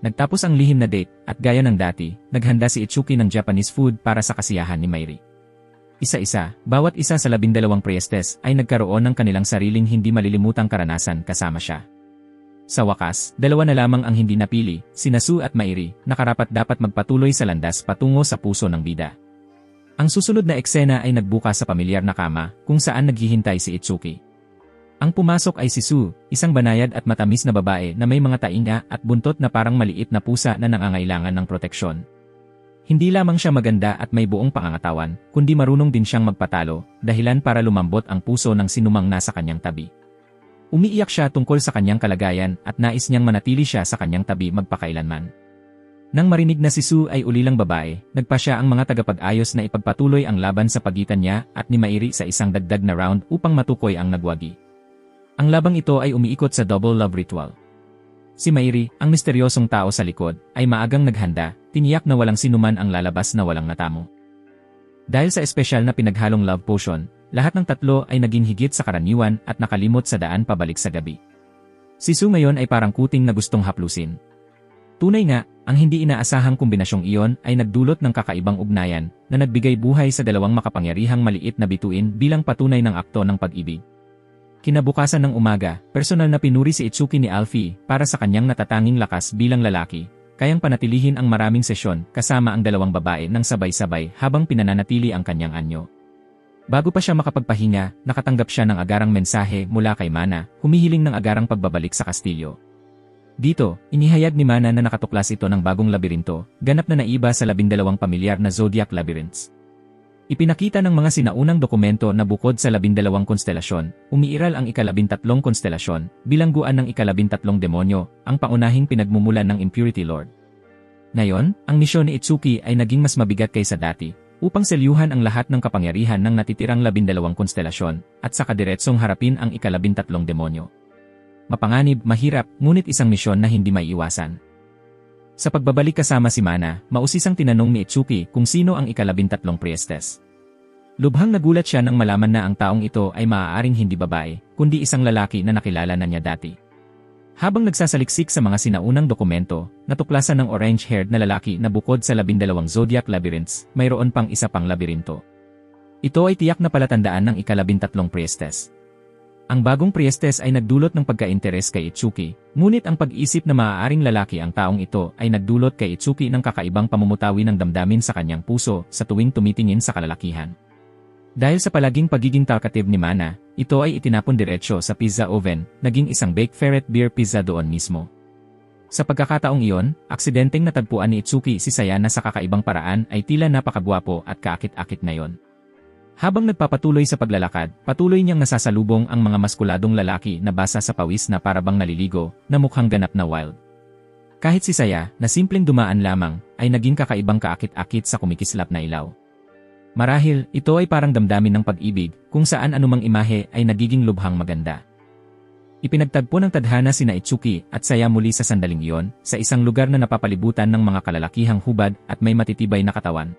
Speaker 1: Nagtapos ang lihim na date, at gaya ng dati, naghanda si Itsuki ng Japanese food para sa kasiyahan ni Mairi. Isa-isa, bawat isa sa 12 priestess ay nagkaroon ng kanilang sariling hindi malilimutang karanasan kasama siya. Sa wakas, 2 na lamang ang hindi napili, sina Su at Mairi, na karapat-dapat magpatuloy sa landas patungo sa puso ng bida. Ang susunod na eksena ay nagbuka sa pamilyar na kama, kung saan naghihintay si Itsuki. Ang pumasok ay si Su, isang banayad at matamis na babae na may mga tainga at buntot na parang maliit na pusa na nangangailangan ng proteksyon. Hindi lamang siya maganda at may buong pangangatawan, kundi marunong din siyang magpatalo, dahilan para lumambot ang puso ng sinumang nasa kanyang tabi. Umiiyak siya tungkol sa kanyang kalagayan at nais niyang manatili siya sa kanyang tabi magpakailanman. Nang marinig na si Su ay ulilang babae, nagpasya ang mga tagapag-ayos na ipagpatuloy ang laban sa pagitan niya at ni Mairi sa isang dagdag na round upang matukoy ang nagwagi. Ang labang ito ay umiikot sa double love ritual. Si Mairi, ang misteryosong tao sa likod, ay maagang naghanda, tiniyak na walang sinuman ang lalabas na walang natamo. Dahil sa espesyal na pinaghalong love potion, lahat ng tatlo ay naging higit sa karaniwan at nakalimot sa daan pabalik sa gabi. Si Su ngayon ay parang kuting na gustong haplusin. Tunay nga, ang hindi inaasahang kombinasyong iyon ay nagdulot ng kakaibang ugnayan na nagbigay buhay sa dalawang makapangyarihang maliit na bituin bilang patunay ng akto ng pag-ibig. Kinabukasan ng umaga, personal na pinuri si Itsuki ni Alfie para sa kanyang natatanging lakas bilang lalaki, kayang panatilihin ang maraming sesyon kasama ang dalawang babae ng sabay-sabay habang pinananatili ang kanyang anyo. Bago pa siya makapagpahinga, nakatanggap siya ng agarang mensahe mula kay Mana, humihiling ng agarang pagbabalik sa kastilyo. Dito, inihayag ni Mana na nakatuklas ito ng bagong labirinto, ganap na naiba sa 12 pamilyar na zodiac labyrinths. Ipinakita ng mga sinaunang dokumento na bukod sa 12 konstelasyon, umiiral ang ika-13 konstelasyon, bilangguan ng ika-13 demonyo, ang paunahing pinagmumulan ng Impurity Lord. Ngayon, ang misyon ni Itsuki ay naging mas mabigat kaysa dati, upang selyuhan ang lahat ng kapangyarihan ng natitirang 12 konstelasyon, at sa kadiretsong harapin ang ika-13 demonyo. Mapanganib, mahirap, ngunit isang misyon na hindi maiiwasan. Sa pagbabalik kasama si Mana, mausisang tinanong ni Itsuki kung sino ang ika-13 priestess. Lubhang nagulat siya nang malaman na ang taong ito ay maaaring hindi babae, kundi isang lalaki na nakilala na niya dati. Habang nagsasaliksik sa mga sinaunang dokumento, natuklasan ng orange-haired na lalaki na bukod sa 12 zodiac labyrinths, mayroon pang isa pang labirinto. Ito ay tiyak na palatandaan ng ika-13 priestess. Ang bagong priestess ay nagdulot ng pagka-interes kay Itsuki, ngunit ang pag-isip na maaaring lalaki ang taong ito ay nagdulot kay Itsuki ng kakaibang pamumutawi ng damdamin sa kanyang puso sa tuwing tumitingin sa kalalakihan. Dahil sa palaging pagiging talkative ni Mana, ito ay itinapon diretsyo sa pizza oven, naging isang baked ferret beer pizza doon mismo. Sa pagkakataong iyon, aksidenteng natagpuan ni Itsuki si Saya na sa kakaibang paraan ay tila napakagwapo at kaakit-akit ngayon. Habang nagpapatuloy sa paglalakad, patuloy niyang nasasalubong ang mga maskuladong lalaki na basa sa pawis na parabang naliligo, na mukhang ganap na wild. Kahit si Saya, na simpleng dumaan lamang, ay naging kakaibang kaakit-akit sa kumikislap na ilaw. Marahil, ito ay parang damdamin ng pag-ibig, kung saan anumang imahe ay nagiging lubhang maganda. Ipinagtagpo ng tadhana sina Itsuki at Saya muli sa sandaling iyon, sa isang lugar na napapalibutan ng mga kalalakihang hubad at may matitibay na katawan.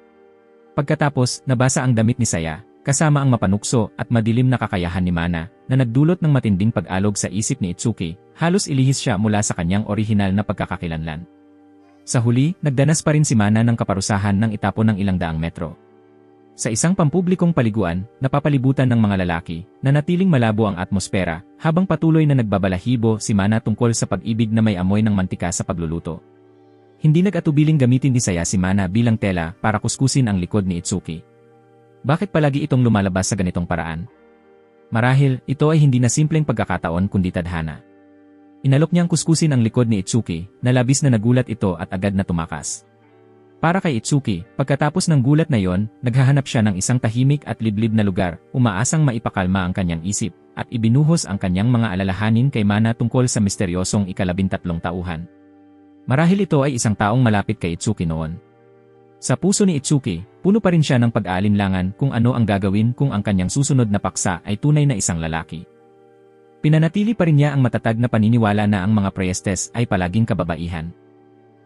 Speaker 1: Pagkatapos, nabasa ang damit ni Saya, kasama ang mapanukso at madilim na kakayahan ni Mana, na nagdulot ng matinding pag-alog sa isip ni Itsuki, halos ilihis siya mula sa kanyang orihinal na pagkakakilanlan. Sa huli, nagdanas pa rin si Mana ng kaparusahan ng itapon ng ilang daang metro. Sa isang pampublikong paliguan, napapalibutan ng mga lalaki, nanatiling malabo ang atmosfera, habang patuloy na nagbabalahibo si Mana tungkol sa pag-ibig na may amoy ng mantika sa pagluluto. Hindi nag-atubiling gamitin ni Saya si Mana bilang tela para kuskusin ang likod ni Itsuki. Bakit palagi itong lumalabas sa ganitong paraan? Marahil, ito ay hindi na simpleng pagkakataon kundi tadhana. Inalok niyang kuskusin ang likod ni Itsuki, na labis na nagulat ito at agad na tumakas. Para kay Itsuki, pagkatapos ng gulat na yon, naghahanap siya ng isang tahimik at liblib na lugar, umaasang maipakalma ang kanyang isip, at ibinuhos ang kanyang mga alalahanin kay Mana tungkol sa misteryosong ika-13 tauhan. Marahil ito ay isang taong malapit kay Itsuki noon. Sa puso ni Itsuki, puno pa rin siya ng pag-aalinlangan kung ano ang gagawin kung ang kanyang susunod na paksa ay tunay na isang lalaki. Pinanatili pa rin niya ang matatag na paniniwala na ang mga priestess ay palaging kababaihan.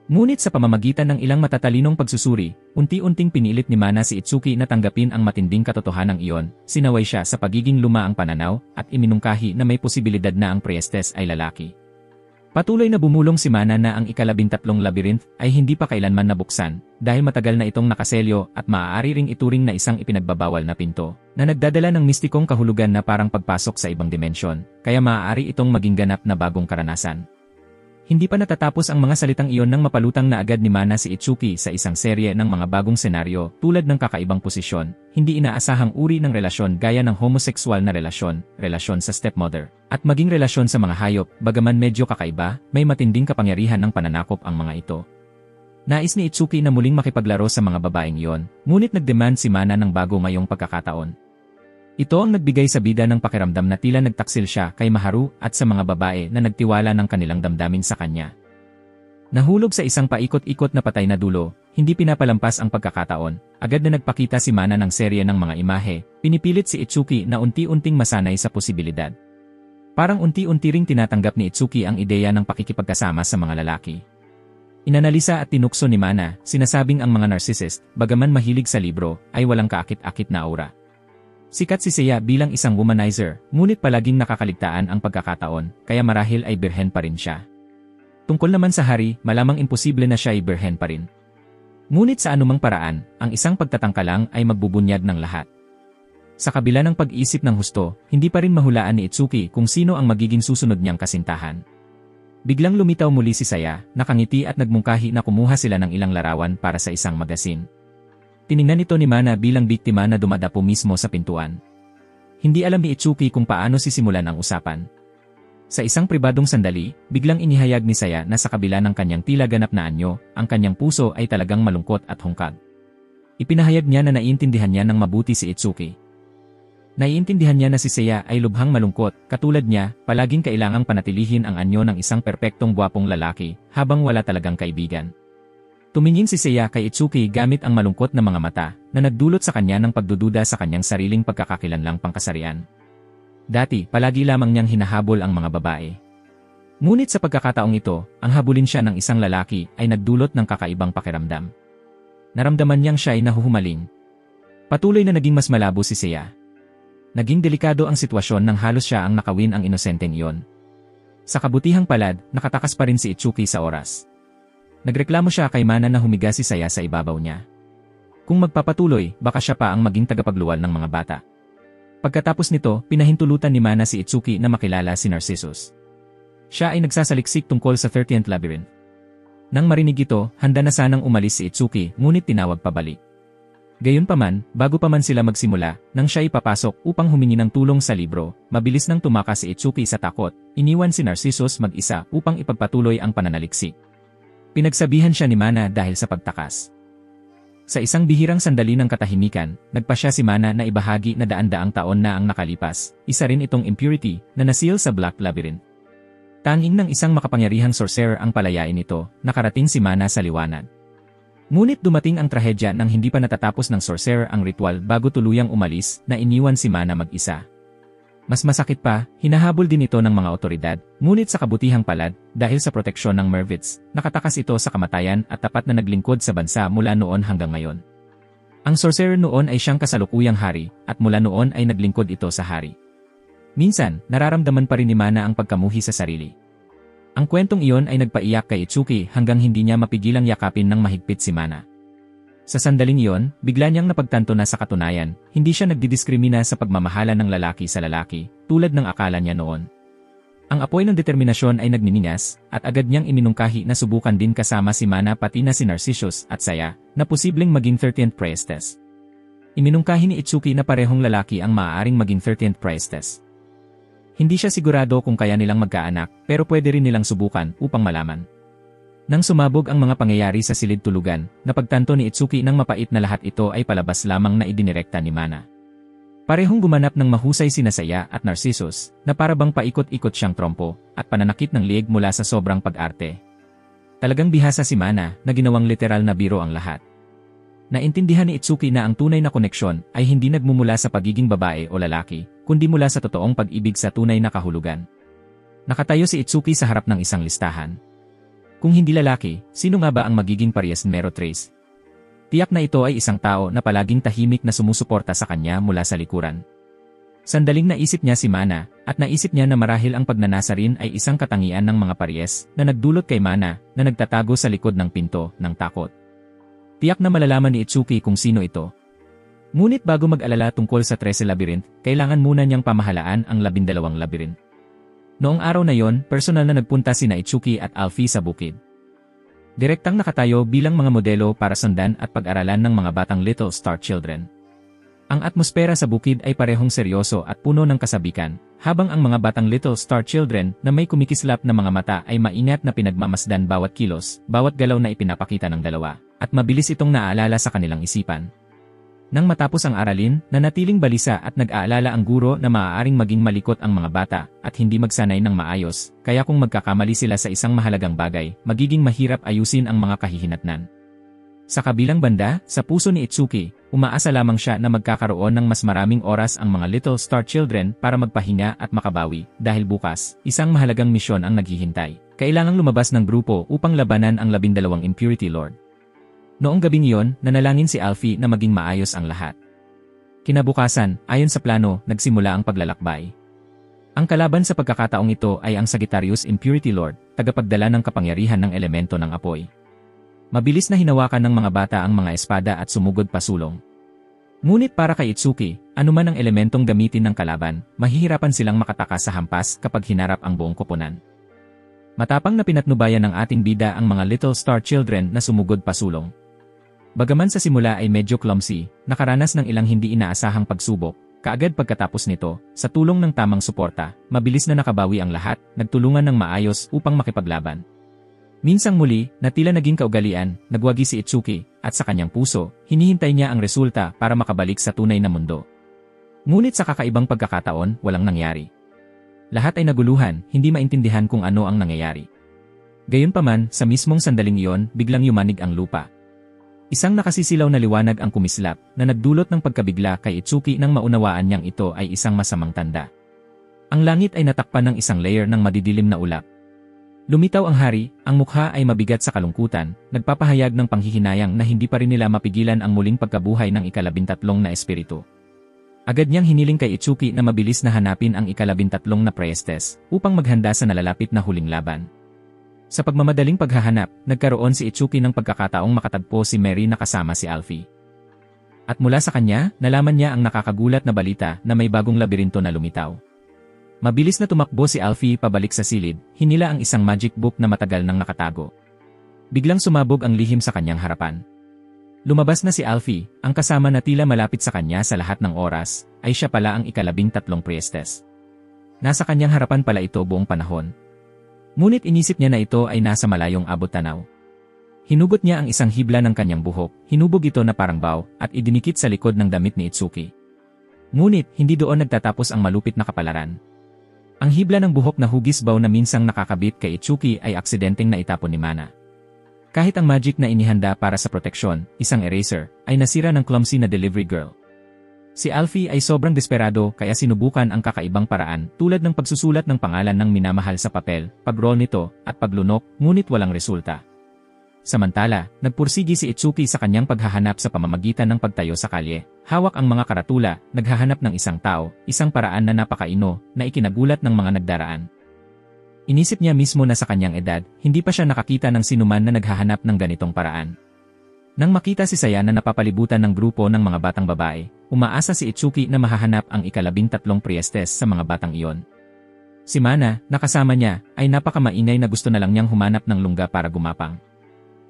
Speaker 1: Ngunit sa pamamagitan ng ilang matatalinong pagsusuri, unti-unting pinilit ni Mana si Itsuki na tanggapin ang matinding katotohanan iyon, sinaway siya sa pagiging lumaang pananaw, at iminungkahi na may posibilidad na ang priestess ay lalaki. Patuloy na bumulong si Mana na ang ika-13 labyrinth ay hindi pa kailanman nabuksan, dahil matagal na itong nakaselyo at maaari ring ituring na isang ipinagbabawal na pinto, na nagdadala ng mistikong kahulugan na parang pagpasok sa ibang dimensyon, kaya maaari itong maging ganap na bagong karanasan. Hindi pa natatapos ang mga salitang iyon nang mapalutang na agad ni Mana si Itsuki sa isang serye ng mga bagong senaryo tulad ng kakaibang posisyon, hindi inaasahang uri ng relasyon gaya ng homosexual na relasyon, relasyon sa stepmother, at maging relasyon sa mga hayop. Bagaman medyo kakaiba, may matinding kapangyarihan ng pananakop ang mga ito. Nais ni Itsuki na muling makipaglaro sa mga babaeng iyon, ngunit nagdemand si Mana ng bago ngayong pagkakataon. Ito ang nagbigay sa bida ng pakiramdam na tila nagtaksil siya kay Maharu at sa mga babae na nagtiwala ng kanilang damdamin sa kanya. Nahulog sa isang paikot-ikot na patay na dulo, hindi pinapalampas ang pagkakataon, agad na nagpakita si Mana ng serye ng mga imahe, pinipilit si Itsuki na unti-unting masanay sa posibilidad. Parang unti-unti ring tinatanggap ni Itsuki ang ideya ng pakikipagkasama sa mga lalaki. Inanalisa at tinukso ni Mana, sinasabing ang mga narcissist, bagaman mahilig sa libro, ay walang kaakit-akit na aura. Sikat si Seiya bilang isang womanizer, ngunit palaging nakakaligtaan ang pagkakataon, kaya marahil ay birhen pa rin siya. Tungkol naman sa hari, malamang imposible na siya ay birhen pa rin. Ngunit sa anumang paraan, ang isang pagtatangka lang ay magbubunyag ng lahat. Sa kabila ng pag-iisip ng husto, hindi pa rin mahulaan ni Itsuki kung sino ang magiging susunod niyang kasintahan. Biglang lumitaw muli si Seiya, nakangiti at nagmungkahi na kumuha sila ng ilang larawan para sa isang magasin. Tiningnan ito ni Mana bilang biktima na dumadapo mismo sa pintuan. Hindi alam ni Itsuki kung paano sisimulan ang usapan. Sa isang pribadong sandali, biglang inihayag ni Saya na sa kabila ng kanyang tila ganap na anyo, ang kanyang puso ay talagang malungkot at hungkag. Ipinahayag niya na naiintindihan niya ng mabuti si Itsuki. Naiintindihan niya na si Saya ay lubhang malungkot, katulad niya, palaging kailangang panatilihin ang anyo ng isang perpektong gwapong lalaki, habang wala talagang kaibigan. Tumingin si Seiya kay Itsuki gamit ang malungkot na mga mata, na nagdulot sa kanya ng pagdududa sa kanyang sariling pagkakakilanlang pangkasarian. Dati, palagi lamang niyang hinahabol ang mga babae. Ngunit sa pagkakataong ito, ang habulin siya ng isang lalaki ay nagdulot ng kakaibang pakiramdam. Naramdaman niyang siya ay nahuhumaling. Patuloy na naging mas malabo si Seiya. Naging delikado ang sitwasyon nang halos siya ang nakawin ang inosenteng iyon. Sa kabutihang palad, nakatakas pa rin si Itsuki sa oras. Nagreklamo siya kay Mana na humiga si Saya sa ibabaw niya. Kung magpapatuloy, baka siya pa ang maging tagapagluwal ng mga bata. Pagkatapos nito, pinahintulutan ni Mana si Itsuki na makilala si Narcissus. Siya ay nagsasaliksik tungkol sa 13th labyrinth. Nang marinig ito, handa na sanang umalis si Itsuki, ngunit tinawag pabalik. Gayunpaman, bago pa man sila magsimula, nang siya ipapasok upang humingi ng tulong sa libro, mabilis nang tumakas si Itsuki sa takot, iniwan si Narcissus mag-isa upang ipagpatuloy ang pananaliksik. Pinagsabihan siya ni Mana dahil sa pagtakas. Sa isang bihirang sandali ng katahimikan, nagpasya si Mana na ibahagi na daan-daang taon na ang nakalipas, isa rin itong impurity na nasil sa Black Labyrinth. Tanging ng isang makapangyarihang sorcerer ang palayain ito, nakarating si Mana sa liwanag. Ngunit dumating ang trahedya nang hindi pa natatapos ng sorcerer ang ritual bago tuluyang umalis na iniwan si Mana mag-isa. Mas masakit pa, hinahabol din ito ng mga otoridad, ngunit sa kabutihang palad, dahil sa proteksyon ng Mervitz, nakatakas ito sa kamatayan at tapat na naglingkod sa bansa mula noon hanggang ngayon. Ang sorcerer noon ay siyang kasalukuyang hari, at mula noon ay naglingkod ito sa hari. Minsan, nararamdaman pa rin ni Mana ang pagkamuhi sa sarili. Ang kwentong iyon ay nagpaiyak kay Itsuki hanggang hindi niya mapigilang yakapin ng mahigpit si Mana. Sa sandaling iyon, bigla niyang napagtanto na sa katunayan, hindi siya nagdidiskrimina sa pagmamahala ng lalaki sa lalaki, tulad ng akala niya noon. Ang apoy ng determinasyon ay nagniningas, at agad niyang iminungkahi na subukan din kasama si Mana pati na si Narcissus at Saya, na posibleng maging 13th priestess. Iminungkahi ni Itsuki na parehong lalaki ang maaaring maging 13th priestess. Hindi siya sigurado kung kaya nilang magkaanak, pero pwede rin nilang subukan upang malaman. Nang sumabog ang mga pangyayari sa silid tulugan, napagtanto ni Itsuki nang mapait na lahat ito ay palabas lamang na idinirekta ni Mana. Parehong gumanap ng mahusay sina Saya at Narcissus, na parabang paikot-ikot siyang trompo, at pananakit ng liig mula sa sobrang pag-arte. Talagang bihasa si Mana, na ginawang literal na biro ang lahat. Naintindihan ni Itsuki na ang tunay na koneksyon ay hindi nagmumula sa pagiging babae o lalaki, kundi mula sa totoong pag-ibig sa tunay na kahulugan. Nakatayo si Itsuki sa harap ng isang listahan. Kung hindi lalaki, sino nga ba ang magiging Paries Meretrice? Tiyak na ito ay isang tao na palaging tahimik na sumusuporta sa kanya mula sa likuran. Sandaling naisip niya si Mana, at naisip niya na marahil ang pagnanasa rin ay isang katangian ng mga Paries na nagdulot kay Mana na nagtatago sa likod ng pinto ng takot. Tiyak na malalaman ni Itsuki kung sino ito. Ngunit bago mag-alala tungkol sa 13 labyrinth, kailangan muna niyang pamahalaan ang 12 labyrinth. Noong araw na yon, personal na nagpunta sina Itsuki at Alfie sa bukid. Direktang nakatayo bilang mga modelo para sundan at pag-aralan ng mga batang Little Star Children. Ang atmosfera sa bukid ay parehong seryoso at puno ng kasabikan, habang ang mga batang Little Star Children na may kumikislap na mga mata ay maingat na pinagmamasdan bawat kilos, bawat galaw na ipinapakita ng dalawa, at mabilis itong naaalala sa kanilang isipan. Nang matapos ang aralin, nanatiling balisa at nag-aalala ang guro na maaaring maging malikot ang mga bata at hindi magsanay ng maayos, kaya kung magkakamali sila sa isang mahalagang bagay, magiging mahirap ayusin ang mga kahihinatnan. Sa kabilang banda, sa puso ni Itsuki, umaasa lamang siya na magkakaroon ng mas maraming oras ang mga Little Star Children para magpahinga at makabawi, dahil bukas, isang mahalagang misyon ang naghihintay. Kailangang lumabas ng grupo upang labanan ang 12 Impurity Lord. Noong gabing iyon, nanalangin si Alfie na maging maayos ang lahat. Kinabukasan, ayon sa plano, nagsimula ang paglalakbay. Ang kalaban sa pagkakataong ito ay ang Sagittarius Impurity Lord, tagapagdala ng kapangyarihan ng elemento ng apoy. Mabilis na hinawakan ng mga bata ang mga espada at sumugod pasulong. Ngunit para kay Itsuki, anuman ang elementong gamitin ng kalaban, mahihirapan silang makatakas sa hampas kapag hinarap ang buong koponan. Matapang na pinatnubayan ng ating bida ang mga Little Star Children na sumugod pasulong. Bagaman sa simula ay medyo clumsy, nakaranas ng ilang hindi inaasahang pagsubok, kaagad pagkatapos nito, sa tulong ng tamang suporta, mabilis na nakabawi ang lahat, nagtulungan ng maayos upang makipaglaban. Minsang muli, na tila naging kaugalian, nagwagi si Itsuki, at sa kanyang puso, hinihintay niya ang resulta para makabalik sa tunay na mundo. Ngunit sa kakaibang pagkakataon, walang nangyari. Lahat ay naguluhan, hindi maintindihan kung ano ang nangyayari. Gayunpaman, sa mismong sandaling iyon, biglang yumanig ang lupa. Isang nakasisilaw na liwanag ang kumislap, na nagdulot ng pagkabigla kay Itsuki nang maunawaan niyang ito ay isang masamang tanda. Ang langit ay natakpan ng isang layer ng madidilim na ulap. Lumitaw ang hari, ang mukha ay mabigat sa kalungkutan, nagpapahayag ng panghihinayang na hindi pa rin nila mapigilan ang muling pagkabuhay ng ika-13 na espiritu. Agad niyang hiniling kay Itsuki na mabilis na hanapin ang ika-13 na priestess, upang maghanda sa nalalapit na huling laban. Sa pagmamadaling paghahanap, nagkaroon si Itsuki ng pagkakataong makatagpo si Mary na kasama si Alfie. At mula sa kanya, nalaman niya ang nakakagulat na balita na may bagong labirinto na lumitaw. Mabilis na tumakbo si Alfie pabalik sa silid, hinila ang isang magic book na matagal nang nakatago. Biglang sumabog ang lihim sa kanyang harapan. Lumabas na si Alfie, ang kasama na tila malapit sa kanya sa lahat ng oras, ay siya pala ang ika-13 priestess. Nasa kanyang harapan pala ito buong panahon. Ngunit inisip niya na ito ay nasa malayong abot tanaw. Hinugot niya ang isang hibla ng kanyang buhok, hinubog ito na parang baw, at idinikit sa likod ng damit ni Itsuki. Ngunit, hindi doon nagtatapos ang malupit na kapalaran. Ang hibla ng buhok na hugis baw na minsang nakakabit kay Itsuki ay aksidenteng naitapon ni Mana. Kahit ang magic na inihanda para sa proteksyon, isang eraser, ay nasira ng clumsy na delivery girl. Si Alfie ay sobrang desperado kaya sinubukan ang kakaibang paraan tulad ng pagsusulat ng pangalan ng minamahal sa papel, pag-roll nito, at paglunok, ngunit walang resulta. Samantala, nagpursigi si Itsuki sa kanyang paghahanap sa pamamagitan ng pagtayo sa kalye. Hawak ang mga karatula, naghahanap ng isang tao, isang paraan na napakaino, na ikinagulat ng mga nagdaraan. Inisip niya mismo na sa kanyang edad, hindi pa siya nakakita ng sinuman na naghahanap ng ganitong paraan. Nang makita si Saya na napapalibutan ng grupo ng mga batang babae, umaasa si Itsuki na mahahanap ang ika-13 priestess sa mga batang iyon. Si Mana, na kasama niya, ay napakamaingay na gusto na lang niyang humanap ng lungga para gumapang.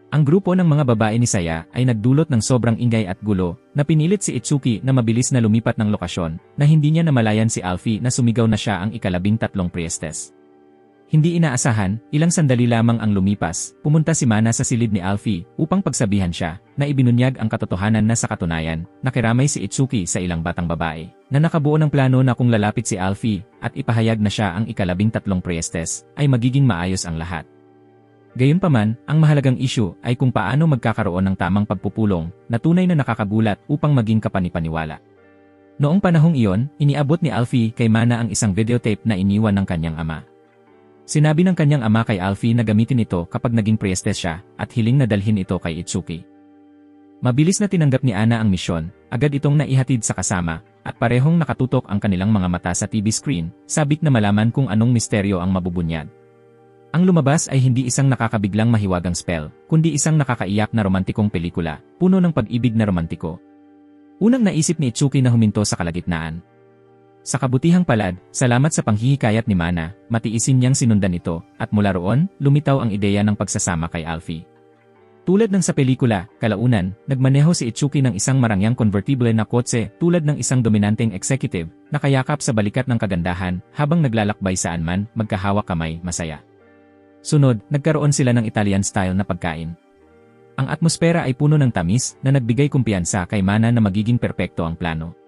Speaker 1: Ang grupo ng mga babae ni Saya ay nagdulot ng sobrang ingay at gulo na pinilit si Itsuki na mabilis na lumipat ng lokasyon na hindi niya namalayan si Alfie na sumigaw na siya ang ika-13 priestess. Hindi inaasahan, ilang sandali lamang ang lumipas, pumunta si Mana sa silid ni Alfie upang pagsabihan siya na ibinunyag ang katotohanan na sa katunayan, nakiramay si Itsuki sa ilang batang babae, na nakabuo ng plano na kung lalapit si Alfie at ipahayag na siya ang ika-13 priestess, ay magiging maayos ang lahat. Gayunpaman, ang mahalagang issue ay kung paano magkakaroon ng tamang pagpupulong na tunay na nakakagulat upang maging kapanipaniwala. Noong panahong iyon, iniabot ni Alfie kay Mana ang isang videotape na iniwan ng kanyang ama. Sinabi ng kanyang ama kay Alfie na gamitin ito kapag naging priestess siya at hiling na dalhin ito kay Itsuki. Mabilis na tinanggap ni Ana ang misyon, agad itong naihatid sa kasama, at parehong nakatutok ang kanilang mga mata sa TV screen, sabik na malaman kung anong misteryo ang mabubunyag. Ang lumabas ay hindi isang nakakabiglang mahiwagang spell, kundi isang nakakaiyak na romantikong pelikula, puno ng pag-ibig na romantiko. Unang naisip ni Itsuki na huminto sa kalagitnaan. Sa kabutihang palad, salamat sa panghihikayat ni Mana, matiisin niyang sinundan ito, at mula roon, lumitaw ang ideya ng pagsasama kay Alfie. Tulad ng sa pelikula, kalaunan, nagmaneho si Itsuki ng isang marangyang convertible na kotse tulad ng isang dominanteng executive, nakayakap sa balikat ng kagandahan habang naglalakbay saan man, magkahawak kamay, masaya. Sunod, nagkaroon sila ng Italian-style na pagkain. Ang atmosfera ay puno ng tamis na nagbigay kumpiyansa kay Mana na magiging perpekto ang plano.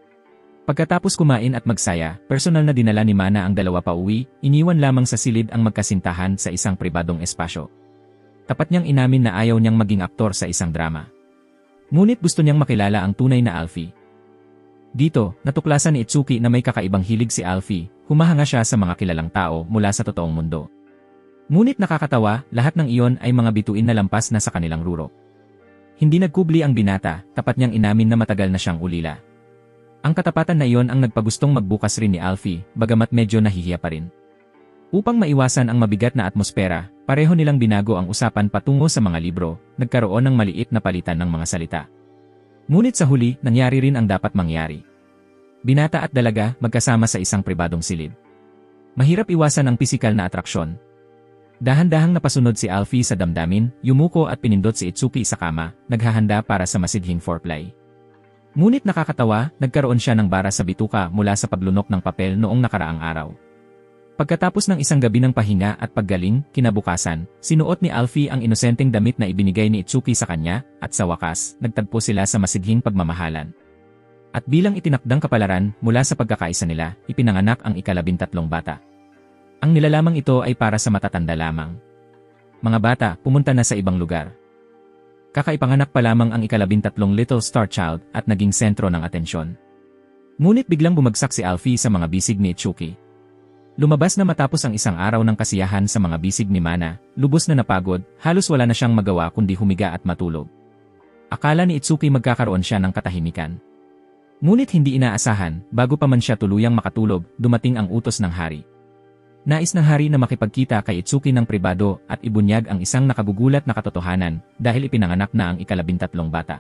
Speaker 1: Pagkatapos kumain at magsaya, personal na dinala ni Mana ang dalawa pauwi, iniwan lamang sa silid ang magkasintahan sa isang pribadong espasyo. Tapat niyang inamin na ayaw niyang maging aktor sa isang drama. Ngunit gusto niyang makilala ang tunay na Alfie. Dito, natuklasan ni Itsuki na may kakaibang hilig si Alfie, humahanga siya sa mga kilalang tao mula sa totoong mundo. Ngunit nakakatawa, lahat ng iyon ay mga bituin na lampas na sa kanilang rurok. Hindi nagkubli ang binata, tapat niyang inamin na matagal na siyang ulila. Ang katapatan na iyon ang nagpagustong magbukas rin ni Alfie, bagamat medyo nahihiya pa rin. Upang maiwasan ang mabigat na atmosfera, pareho nilang binago ang usapan patungo sa mga libro, nagkaroon ng maliit na palitan ng mga salita. Ngunit sa huli, nangyari rin ang dapat mangyari. Binata at dalaga, magkasama sa isang pribadong silid. Mahirap iwasan ang pisikal na atraksyon. Dahan-dahang napasunod si Alfie sa damdamin, yumuko at pinindot si Itsuki sa kama, naghahanda para sa masidhing foreplay. Ngunit nakakatawa, nagkaroon siya ng bara sa bituka mula sa paglunok ng papel noong nakaraang araw. Pagkatapos ng isang gabi ng pahinga at paggaling, kinabukasan, sinuot ni Alfie ang inosenteng damit na ibinigay ni Itsuki sa kanya, at sa wakas, nagtagpo sila sa masidhing pagmamahalan. At bilang itinakdang kapalaran, mula sa pagkakaisa nila, ipinanganak ang ika-13 bata. Ang nilalamang ito ay para sa matatanda lamang. Mga bata, pumunta na sa ibang lugar. Kakaipanganak pa lamang ang ika-13 Little Star Child at naging sentro ng atensyon. Ngunit biglang bumagsak si Alfie sa mga bisig ni Itsuki. Lumabas na matapos ang isang araw ng kasiyahan sa mga bisig ni Mana, lubos na napagod, halos wala na siyang magawa kundi humiga at matulog. Akala ni Itsuki magkakaroon siya ng katahimikan. Ngunit hindi inaasahan, bago pa man siya tuluyang makatulog, dumating ang utos ng hari. Nais ng hari na makipagkita kay Itsuki ng pribado at ibunyag ang isang nakagugulat na katotohanan dahil ipinanganak na ang ika-13 bata.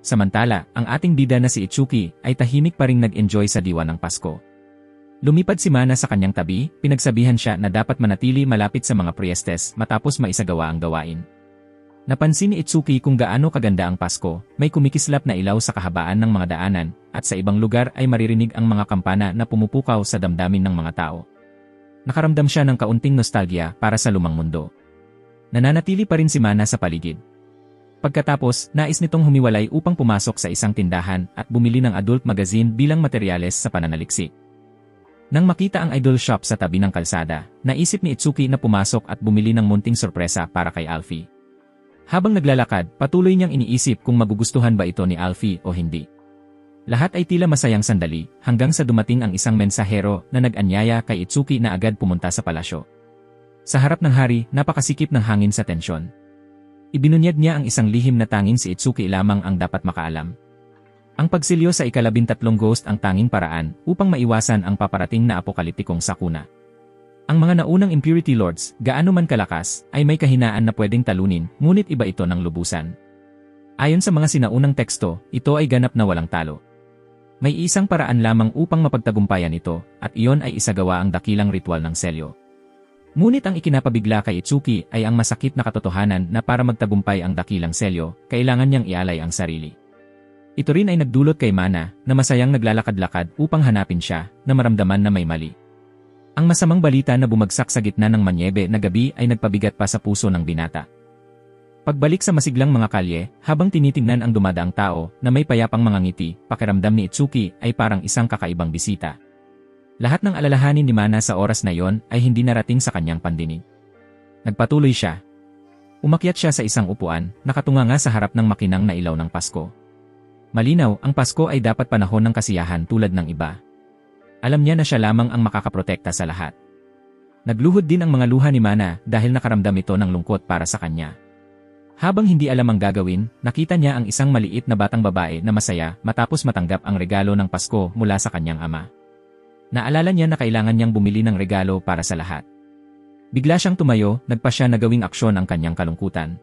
Speaker 1: Samantala, ang ating bida na si Itsuki ay tahimik pa ring nag-enjoy sa diwa ng Pasko. Lumipad si Mana sa kanyang tabi, pinagsabihan siya na dapat manatili malapit sa mga priestess matapos maisagawa ang gawain. Napansin ni Itsuki kung gaano kaganda ang Pasko, may kumikislap na ilaw sa kahabaan ng mga daanan, at sa ibang lugar ay maririnig ang mga kampana na pumupukaw sa damdamin ng mga tao. Nakaramdam siya ng kaunting nostalgia para sa lumang mundo. Nananatili pa rin si Mana sa paligid. Pagkatapos, nais nitong humiwalay upang pumasok sa isang tindahan at bumili ng adult magazine bilang materyales sa pananaliksik. Nang makita ang idol shop sa tabi ng kalsada, naisip ni Itsuki na pumasok at bumili ng munting sorpresa para kay Alfie. Habang naglalakad, patuloy niyang iniisip kung magugustuhan ba ito ni Alfie o hindi. Lahat ay tila masayang sandali, hanggang sa dumating ang isang mensahero na nag-anyaya kay Itsuki na agad pumunta sa palasyo. Sa harap ng hari, napakasikip ng hangin sa tensyon. Ibinunyag niya ang isang lihim na tanging si Itsuki lamang ang dapat makaalam. Ang pagsilyo sa ika-13 ghost ang tanging paraan upang maiwasan ang paparating na apokaliptikong sakuna. Ang mga naunang impurity lords, gaano man kalakas, ay may kahinaan na pwedeng talunin, ngunit iba ito ng lubusan. Ayon sa mga sinaunang teksto, ito ay ganap na walang talo. May isang paraan lamang upang mapagtagumpayan ito, at iyon ay isagawa ang dakilang ritual ng selyo. Ngunit ang ikinapabigla kay Itsuki ay ang masakit na katotohanan na para magtagumpay ang dakilang selyo, kailangan niyang ialay ang sarili. Ito rin ay nagdulot kay Mana na masayang naglalakad-lakad upang hanapin siya na maramdaman na may mali. Ang masamang balita na bumagsak sa gitna ng manyebe na gabi ay nagpabigat pa sa puso ng binata. Pagbalik sa masiglang mga kalye, habang tinitingnan ang dumadaang tao na may payapang mga ngiti, pakiramdam ni Itsuki ay parang isang kakaibang bisita. Lahat ng alalahanin ni Mana sa oras na yon ay hindi narating sa kanyang pandinig. Nagpatuloy siya. Umakyat siya sa isang upuan, nakatunganga sa harap ng makinang na ilaw ng Pasko. Malinaw, ang Pasko ay dapat panahon ng kasiyahan tulad ng iba. Alam niya na siya lamang ang makakaprotekta sa lahat. Nagluhod din ang mga luha ni Mana dahil nakaramdam ito ng lungkot para sa kanya. Habang hindi alam ang gagawin, nakita niya ang isang maliit na batang babae na masaya matapos matanggap ang regalo ng Pasko mula sa kanyang ama. Naalala niya na kailangan niyang bumili ng regalo para sa lahat. Bigla siyang tumayo, nagpa siya na gawing aksyon ang kanyang kalungkutan.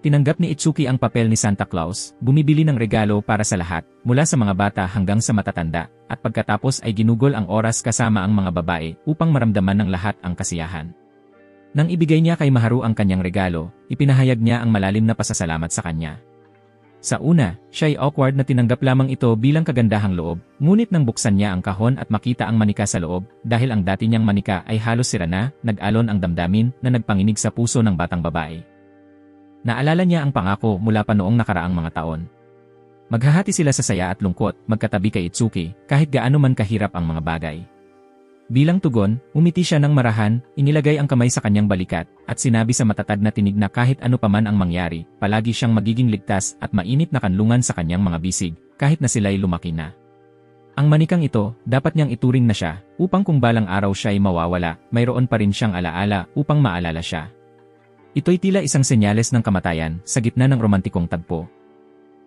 Speaker 1: Tinanggap ni Itsuki ang papel ni Santa Claus, bumibili ng regalo para sa lahat, mula sa mga bata hanggang sa matatanda, at pagkatapos ay ginugol ang oras kasama ang mga babae upang maramdaman ng lahat ang kasiyahan. Nang ibigay niya kay Maharu ang kanyang regalo, ipinahayag niya ang malalim na pasasalamat sa kanya. Sa una, siya ay awkward na tinanggap lamang ito bilang kagandahang loob, ngunit nang buksan niya ang kahon at makita ang manika sa loob, dahil ang dati niyang manika ay halos sira na, nag-alon ang damdamin na nagpanginig sa puso ng batang babae. Naalala niya ang pangako mula pa noong nakaraang mga taon. Maghahati sila sa saya at lungkot, magkatabi kay Itsuki, kahit gaano man kahirap ang mga bagay. Bilang tugon, umiti siya ng marahan, inilagay ang kamay sa kanyang balikat, at sinabi sa matatag na tinig na kahit ano paman ang mangyari, palagi siyang magiging ligtas at mainit na kanlungan sa kanyang mga bisig, kahit na sila'y lumaki na. Ang manikang ito, dapat niyang ituring na siya, upang kung balang araw siya ay mawawala, mayroon pa rin siyang alaala upang maalala siya. Ito'y tila isang senyales ng kamatayan sa gitna ng romantikong tagpo.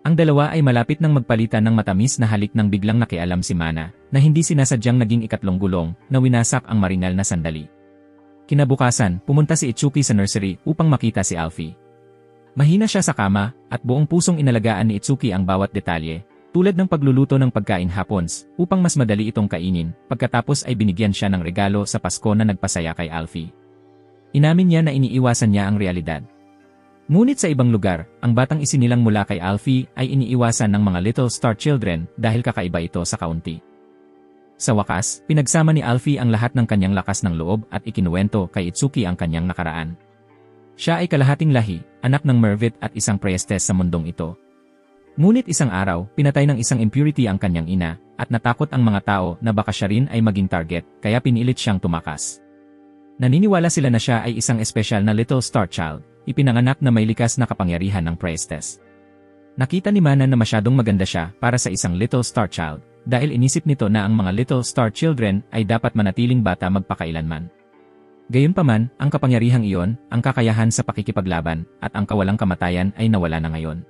Speaker 1: Ang dalawa ay malapit nang magpalitan ng matamis na halik nang biglang nakialam si Mana, na hindi sinasadyang naging ikatlong gulong, na winasak ang marinal na sandali. Kinabukasan, pumunta si Itsuki sa nursery upang makita si Alfie. Mahina siya sa kama, at buong pusong inalagaan ni Itsuki ang bawat detalye, tulad ng pagluluto ng pagkain hapons, upang mas madali itong kainin, pagkatapos ay binigyan siya ng regalo sa Pasko na nagpasaya kay Alfie. Inamin niya na iniiwasan niya ang realidad. Ngunit sa ibang lugar, ang batang isinilang mula kay Alfie ay iniiwasan ng mga Little Star Children dahil kakaiba ito sa kaunti. Sa wakas, pinagsama ni Alfie ang lahat ng kanyang lakas ng loob at ikinuwento kay Itsuki ang kanyang nakaraan. Siya ay kalahating lahi, anak ng Mervit at isang priestess sa mundong ito. Ngunit isang araw, pinatay ng isang impurity ang kanyang ina, at natakot ang mga tao na baka siya rin ay maging target, kaya pinilit siyang tumakas. Naniniwala sila na siya ay isang espesyal na Little Star Child, ipinanganak na may likas na kapangyarihan ng priestess. Nakita ni Mana na masyadong maganda siya para sa isang Little Star Child, dahil inisip nito na ang mga Little Star Children ay dapat manatiling bata magpakailanman. Gayunpaman, ang kapangyarihang iyon, ang kakayahan sa pakikipaglaban, at ang kawalang kamatayan ay nawala na ngayon.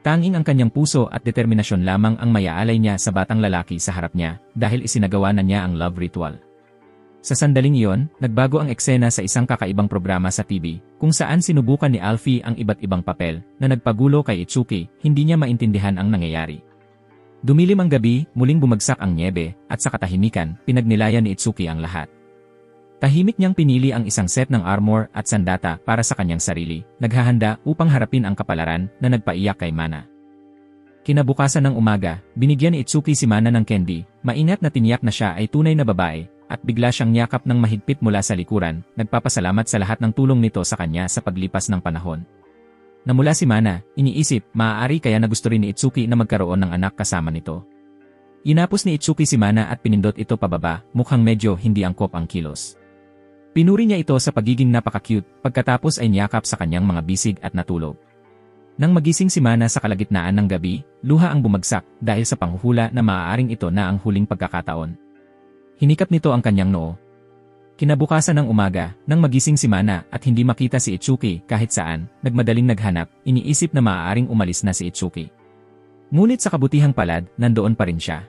Speaker 1: Tanging ang kanyang puso at determinasyon lamang ang mayaalay niya sa batang lalaki sa harap niya, dahil isinagawa na niya ang love ritual. Sa sandaling iyon, nagbago ang eksena sa isang kakaibang programa sa TV, kung saan sinubukan ni Alfie ang iba't ibang papel, na nagpagulo kay Itsuki, hindi niya maintindihan ang nangyayari. Dumilim ang gabi, muling bumagsak ang nyebe, at sa katahimikan, pinagnilayan ni Itsuki ang lahat. Tahimik niyang pinili ang isang set ng armor at sandata para sa kanyang sarili, naghahanda upang harapin ang kapalaran na nagpaiyak kay Mana. Kinabukasan ng umaga, binigyan ni Itsuki si Mana ng candy, maingat na tiniyak na siya ay tunay na babae, at bigla siyang niyakap ng mahigpit mula sa likuran, nagpapasalamat sa lahat ng tulong nito sa kanya sa paglipas ng panahon. Namula si Mana, iniisip, maaari kaya na gusto rin ni Itsuki na magkaroon ng anak kasama nito. Inapos ni Itsuki si Mana at pinindot ito pababa, mukhang medyo hindi angkop ang kilos. Pinuri niya ito sa pagiging napaka-cute, pagkatapos ay niyakap sa kanyang mga bisig at natulog. Nang magising si Mana sa kalagitnaan ng gabi, luha ang bumagsak dahil sa panghuhula na maaaring ito na ang huling pagkakataon. Hinikap nito ang kanyang noo. Kinabukasan ng umaga, nang magising si Mana at hindi makita si Itsuki kahit saan, nagmadaling naghanap, iniisip na maaaring umalis na si Itsuki. Ngunit sa kabutihang palad, nandoon pa rin siya.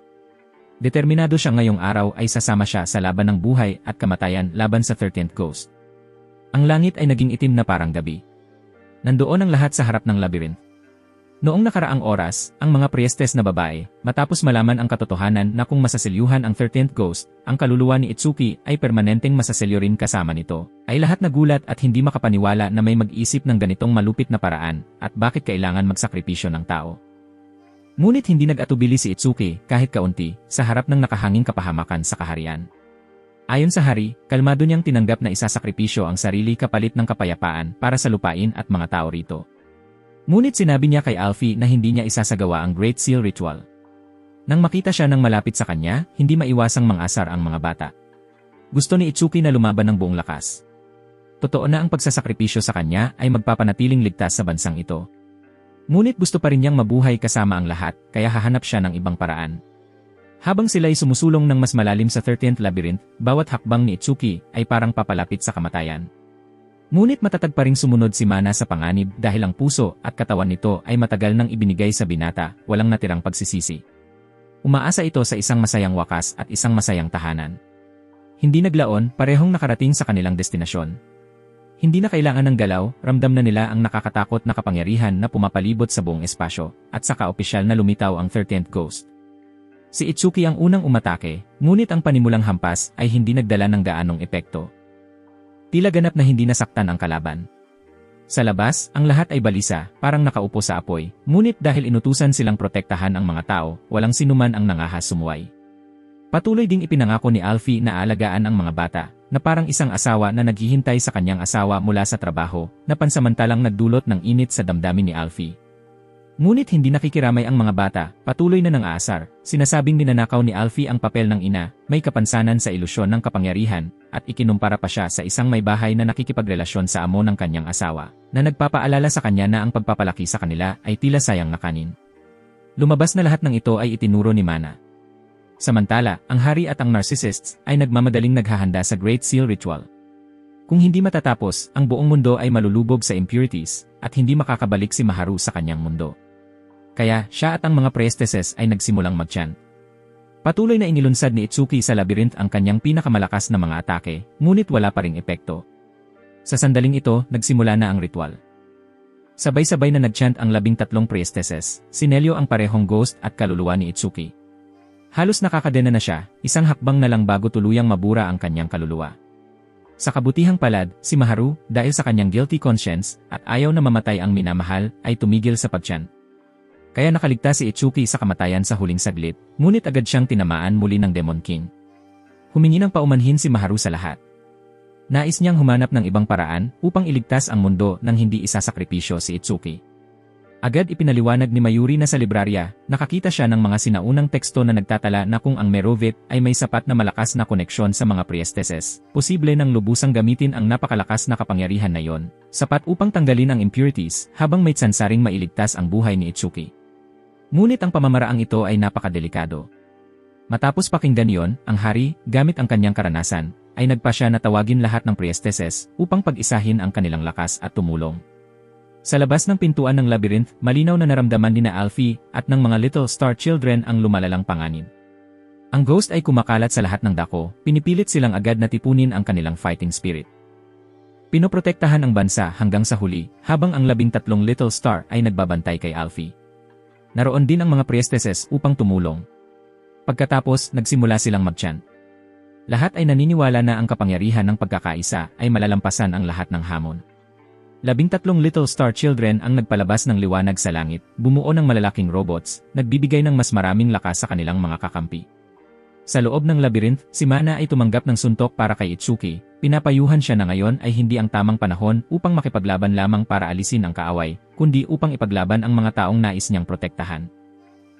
Speaker 1: Determinado siya ngayong araw ay sasama siya sa laban ng buhay at kamatayan laban sa 13th Ghost. Ang langit ay naging itim na parang gabi. Nandoon ang lahat sa harap ng labyrinth. Noong nakaraang oras, ang mga priestess na babae, matapos malaman ang katotohanan na kung masaselyuhan ang 13th ghost, ang kaluluwa ni Itsuki ay permanenteng masaselyo rin kasama nito, ay lahat nagulat at hindi makapaniwala na may mag-isip ng ganitong malupit na paraan at bakit kailangan magsakripisyo ng tao. Ngunit hindi nag-atubili si Itsuki kahit kaunti sa harap ng nakahanging kapahamakan sa kaharian. Ayon sa hari, kalmado niyang tinanggap na isasakripisyo ang sarili kapalit ng kapayapaan para sa lupain at mga tao rito. Ngunit sinabi niya kay Alfie na hindi niya isasagawa ang Great Seal Ritual. Nang makita siya ng malapit sa kanya, hindi maiwasang mang-asar ang mga bata. Gusto ni Itsuki na lumaban ng buong lakas. Totoo na ang pagsasakripisyo sa kanya ay magpapanatiling ligtas sa bansang ito. Ngunit gusto pa rin niyang mabuhay kasama ang lahat, kaya hahanap siya ng ibang paraan. Habang sila'y sumusulong ng mas malalim sa 13th Labyrinth, bawat hakbang ni Itsuki ay parang papalapit sa kamatayan. Ngunit matatag pa ring sumunod si Mana sa panganib dahil ang puso at katawan nito ay matagal nang ibinigay sa binata, walang natirang pagsisisi. Umaasa ito sa isang masayang wakas at isang masayang tahanan. Hindi naglaon, parehong nakarating sa kanilang destinasyon. Hindi na kailangan ng galaw, ramdam na nila ang nakakatakot na kapangyarihan na pumapalibot sa buong espasyo, at saka opisyal na lumitaw ang 13th ghost. Si Itsuki ang unang umatake, ngunit ang panimulang hampas ay hindi nagdala ng gaanong epekto. Tila ganap na hindi nasaktan ang kalaban. Sa labas, ang lahat ay balisa, parang nakaupo sa apoy, ngunit dahil inutusan silang protektahan ang mga tao, walang sinuman ang nangahas sumuway. Patuloy ding ipinangako ni Alfie na aalagaan ang mga bata, na parang isang asawa na naghihintay sa kanyang asawa mula sa trabaho, na pansamantalang nagdulot ng init sa damdamin ni Alfie. Ngunit hindi nakikiramay ang mga bata, patuloy na nang-aasar, sinasabing ninanakaw ni Alfie ang papel ng ina, may kapansanan sa ilusyon ng kapangyarihan, at ikinumpara pa siya sa isang may bahay na nakikipagrelasyon sa amo ng kanyang asawa, na nagpapaalala sa kanya na ang pagpapalaki sa kanila ay tila sayang na kanin. Lumabas na lahat ng ito ay itinuro ni Mana. Samantala, ang hari at ang narcissists ay nagmamadaling naghahanda sa Great Seal Ritual. Kung hindi matatapos, ang buong mundo ay malulubog sa impurities, at hindi makakabalik si Maharu sa kanyang mundo. Kaya, siya at ang mga priestesses ay nagsimulang mag-chant. Patuloy na inilunsad ni Itsuki sa labyrinth ang kanyang pinakamalakas na mga atake, ngunit wala pa ring epekto. Sa sandaling ito, nagsimula na ang ritual. Sabay-sabay na nag-chant ang 13 priestesses, sinelyo ang parehong ghost at kaluluwa ni Itsuki. Halos nakakadena na siya, isang hakbang na lang bago tuluyang mabura ang kanyang kaluluwa. Sa kabutihang palad, si Maharu, dahil sa kanyang guilty conscience, at ayaw na mamatay ang minamahal, ay tumigil sa pag-chant. Kaya nakaligtas si Itsuki sa kamatayan sa huling saglit, ngunit agad siyang tinamaan muli ng Demon King. Humingi ng paumanhin si Maharu sa lahat. Nais niyang humanap ng ibang paraan upang iligtas ang mundo nang hindi isasakripisyo si Itsuki. Agad ipinaliwanag ni Mayuri na sa librarya, nakakita siya ng mga sinaunang teksto na nagtatala na kung ang Merovit ay may sapat na malakas na koneksyon sa mga priestesses, posible nang lubusang gamitin ang napakalakas na kapangyarihan na yon, sapat upang tanggalin ang impurities habang may tsansaring mailigtas ang buhay ni Itsuki. Ngunit ang pamamaraang ito ay napakadelikado. Matapos pakinggan yon, ang hari, gamit ang kanyang karanasan, ay nagpasya na tawagin lahat ng priestesses upang pag-isahin ang kanilang lakas at tumulong. Sa labas ng pintuan ng labyrinth, malinaw na naramdaman ni na Alfie at ng mga Little Star Children ang lumalalang panganib. Ang ghost ay kumakalat sa lahat ng dako, pinipilit silang agad na tipunin ang kanilang fighting spirit. Pinoprotektahan ang bansa hanggang sa huli, habang ang 13 Little Star ay nagbabantay kay Alfie. Naroon din ang mga priestesses upang tumulong. Pagkatapos, nagsimula silang mag-chant. Lahat ay naniniwala na ang kapangyarihan ng pagkakaisa ay malalampasan ang lahat ng hamon. 13 Little Star Children ang nagpalabas ng liwanag sa langit, bumuo ng malalaking robots, nagbibigay ng mas maraming lakas sa kanilang mga kakampi. Sa loob ng labyrinth, si Mana ay tumanggap ng suntok para kay Itsuki, pinapayuhan siya na ngayon ay hindi ang tamang panahon upang makipaglaban lamang para alisin ang kaaway, kundi upang ipaglaban ang mga taong nais niyang protektahan.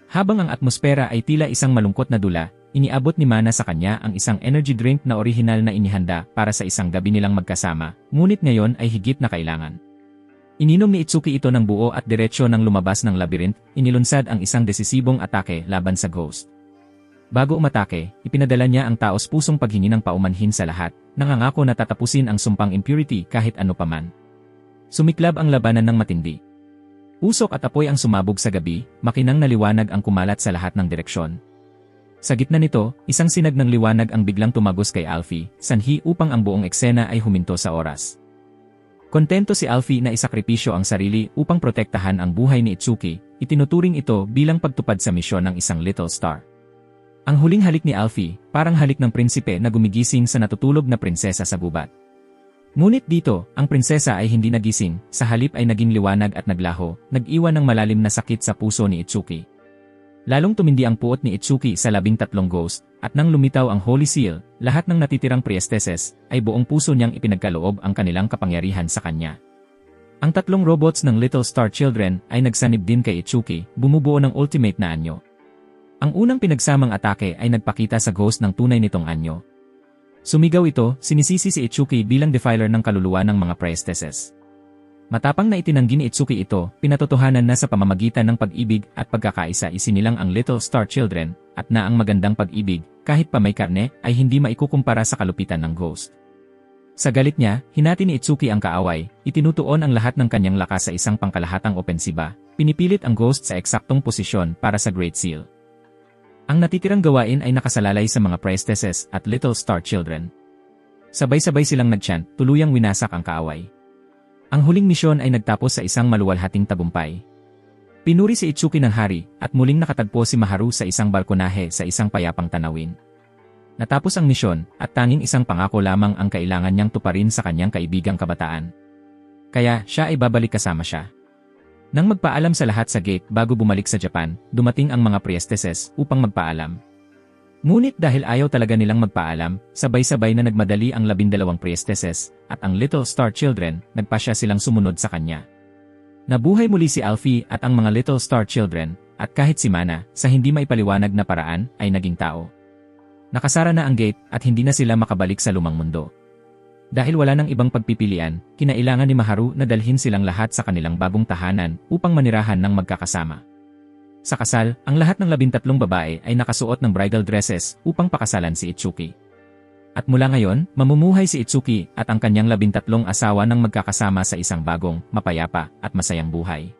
Speaker 1: Habang ang atmosfera ay tila isang malungkot na dula, iniabot ni Mana sa kanya ang isang energy drink na orihinal na inihanda para sa isang gabi nilang magkasama, ngunit ngayon ay higit na kailangan. Ininom ni Itsuki ito ng buo at diretsyo ng lumabas ng labyrinth, inilunsad ang isang desisibong atake laban sa ghost. Bago umatake, ipinadala niya ang taos-pusong paghingi ng paumanhin sa lahat, nangangako na tatapusin ang sumpang impurity kahit ano paman. Sumiklab ang labanan ng matindi. Usok at apoy ang sumabog sa gabi, makinang na liwanag ang kumalat sa lahat ng direksyon. Sa gitna nito, isang sinag ng liwanag ang biglang tumagos kay Alfie, sanhi upang ang buong eksena ay huminto sa oras. Kontento si Alfie na isakripisyo ang sarili upang protektahan ang buhay ni Itsuki, itinuturing ito bilang pagtupad sa misyon ng isang Little Star. Ang huling halik ni Alfie, parang halik ng prinsipe na gumigising sa natutulog na prinsesa sa gubat. Ngunit dito, ang prinsesa ay hindi nagising, sa halip ay naging liwanag at naglaho, nag-iwan ng malalim na sakit sa puso ni Itsuki. Lalong tumindi ang puot ni Itsuki sa 13 ghost, at nang lumitaw ang Holy Seal, lahat ng natitirang priestesses ay buong puso niyang ipinagkaloob ang kanilang kapangyarihan sa kanya. Ang 3 robots ng Little Star Children ay nagsanib din kay Itsuki, bumubuo ng ultimate na anyo. Ang unang pinagsamang atake ay nagpakita sa ghost ng tunay nitong anyo. Sumigaw ito, sinisisi si Itsuki bilang defiler ng kaluluwa ng mga priestesses. Matapang na itinanggi ni Itsuki ito, pinatotohanan na sa pamamagitan ng pag-ibig at pagkakaisa isinilang ang Little Star Children, at na ang magandang pag-ibig, kahit pa may karne, ay hindi maikukumpara sa kalupitan ng ghost. Sa galit niya, hinati ni Itsuki ang kaaway, itinutuon ang lahat ng kanyang lakas sa isang pangkalahatang opensiba, pinipilit ang ghost sa eksaktong posisyon para sa Great Seal. Ang natitirang gawain ay nakasalalay sa mga priestesses at Little Star Children. Sabay-sabay silang nagchant, tuluyang winasak ang kaaway. Ang huling misyon ay nagtapos sa isang maluwalhating tagumpay. Pinuri si Itsuki ng hari, at muling nakatagpo si Maharu sa isang balkonahe sa isang payapang tanawin. Natapos ang misyon, at tanging isang pangako lamang ang kailangan niyang tuparin sa kanyang kaibigang kabataan. Kaya, siya ay babalik kasama siya. Nang magpaalam sa lahat sa gate bago bumalik sa Japan, dumating ang mga priestesses upang magpaalam. Ngunit dahil ayaw talaga nilang magpaalam, sabay-sabay na nagmadali ang 12 priestesses, at ang Little Star Children, nagpasya silang sumunod sa kanya. Nabuhay muli si Alfie at ang mga Little Star Children, at kahit si Mana, sa hindi maipaliwanag na paraan, ay naging tao. Nakasara na ang gate at hindi na sila makabalik sa lumang mundo. Dahil wala nang ibang pagpipilian, kinailangan ni Maharu na dalhin silang lahat sa kanilang bagong tahanan upang manirahan ng magkakasama. Sa kasal, ang lahat ng 13 babae ay nakasuot ng bridal dresses upang pakasalan si Itsuki. At mula ngayon, mamumuhay si Itsuki at ang kanyang 13 asawa ng magkakasama sa isang bagong, mapayapa at masayang buhay.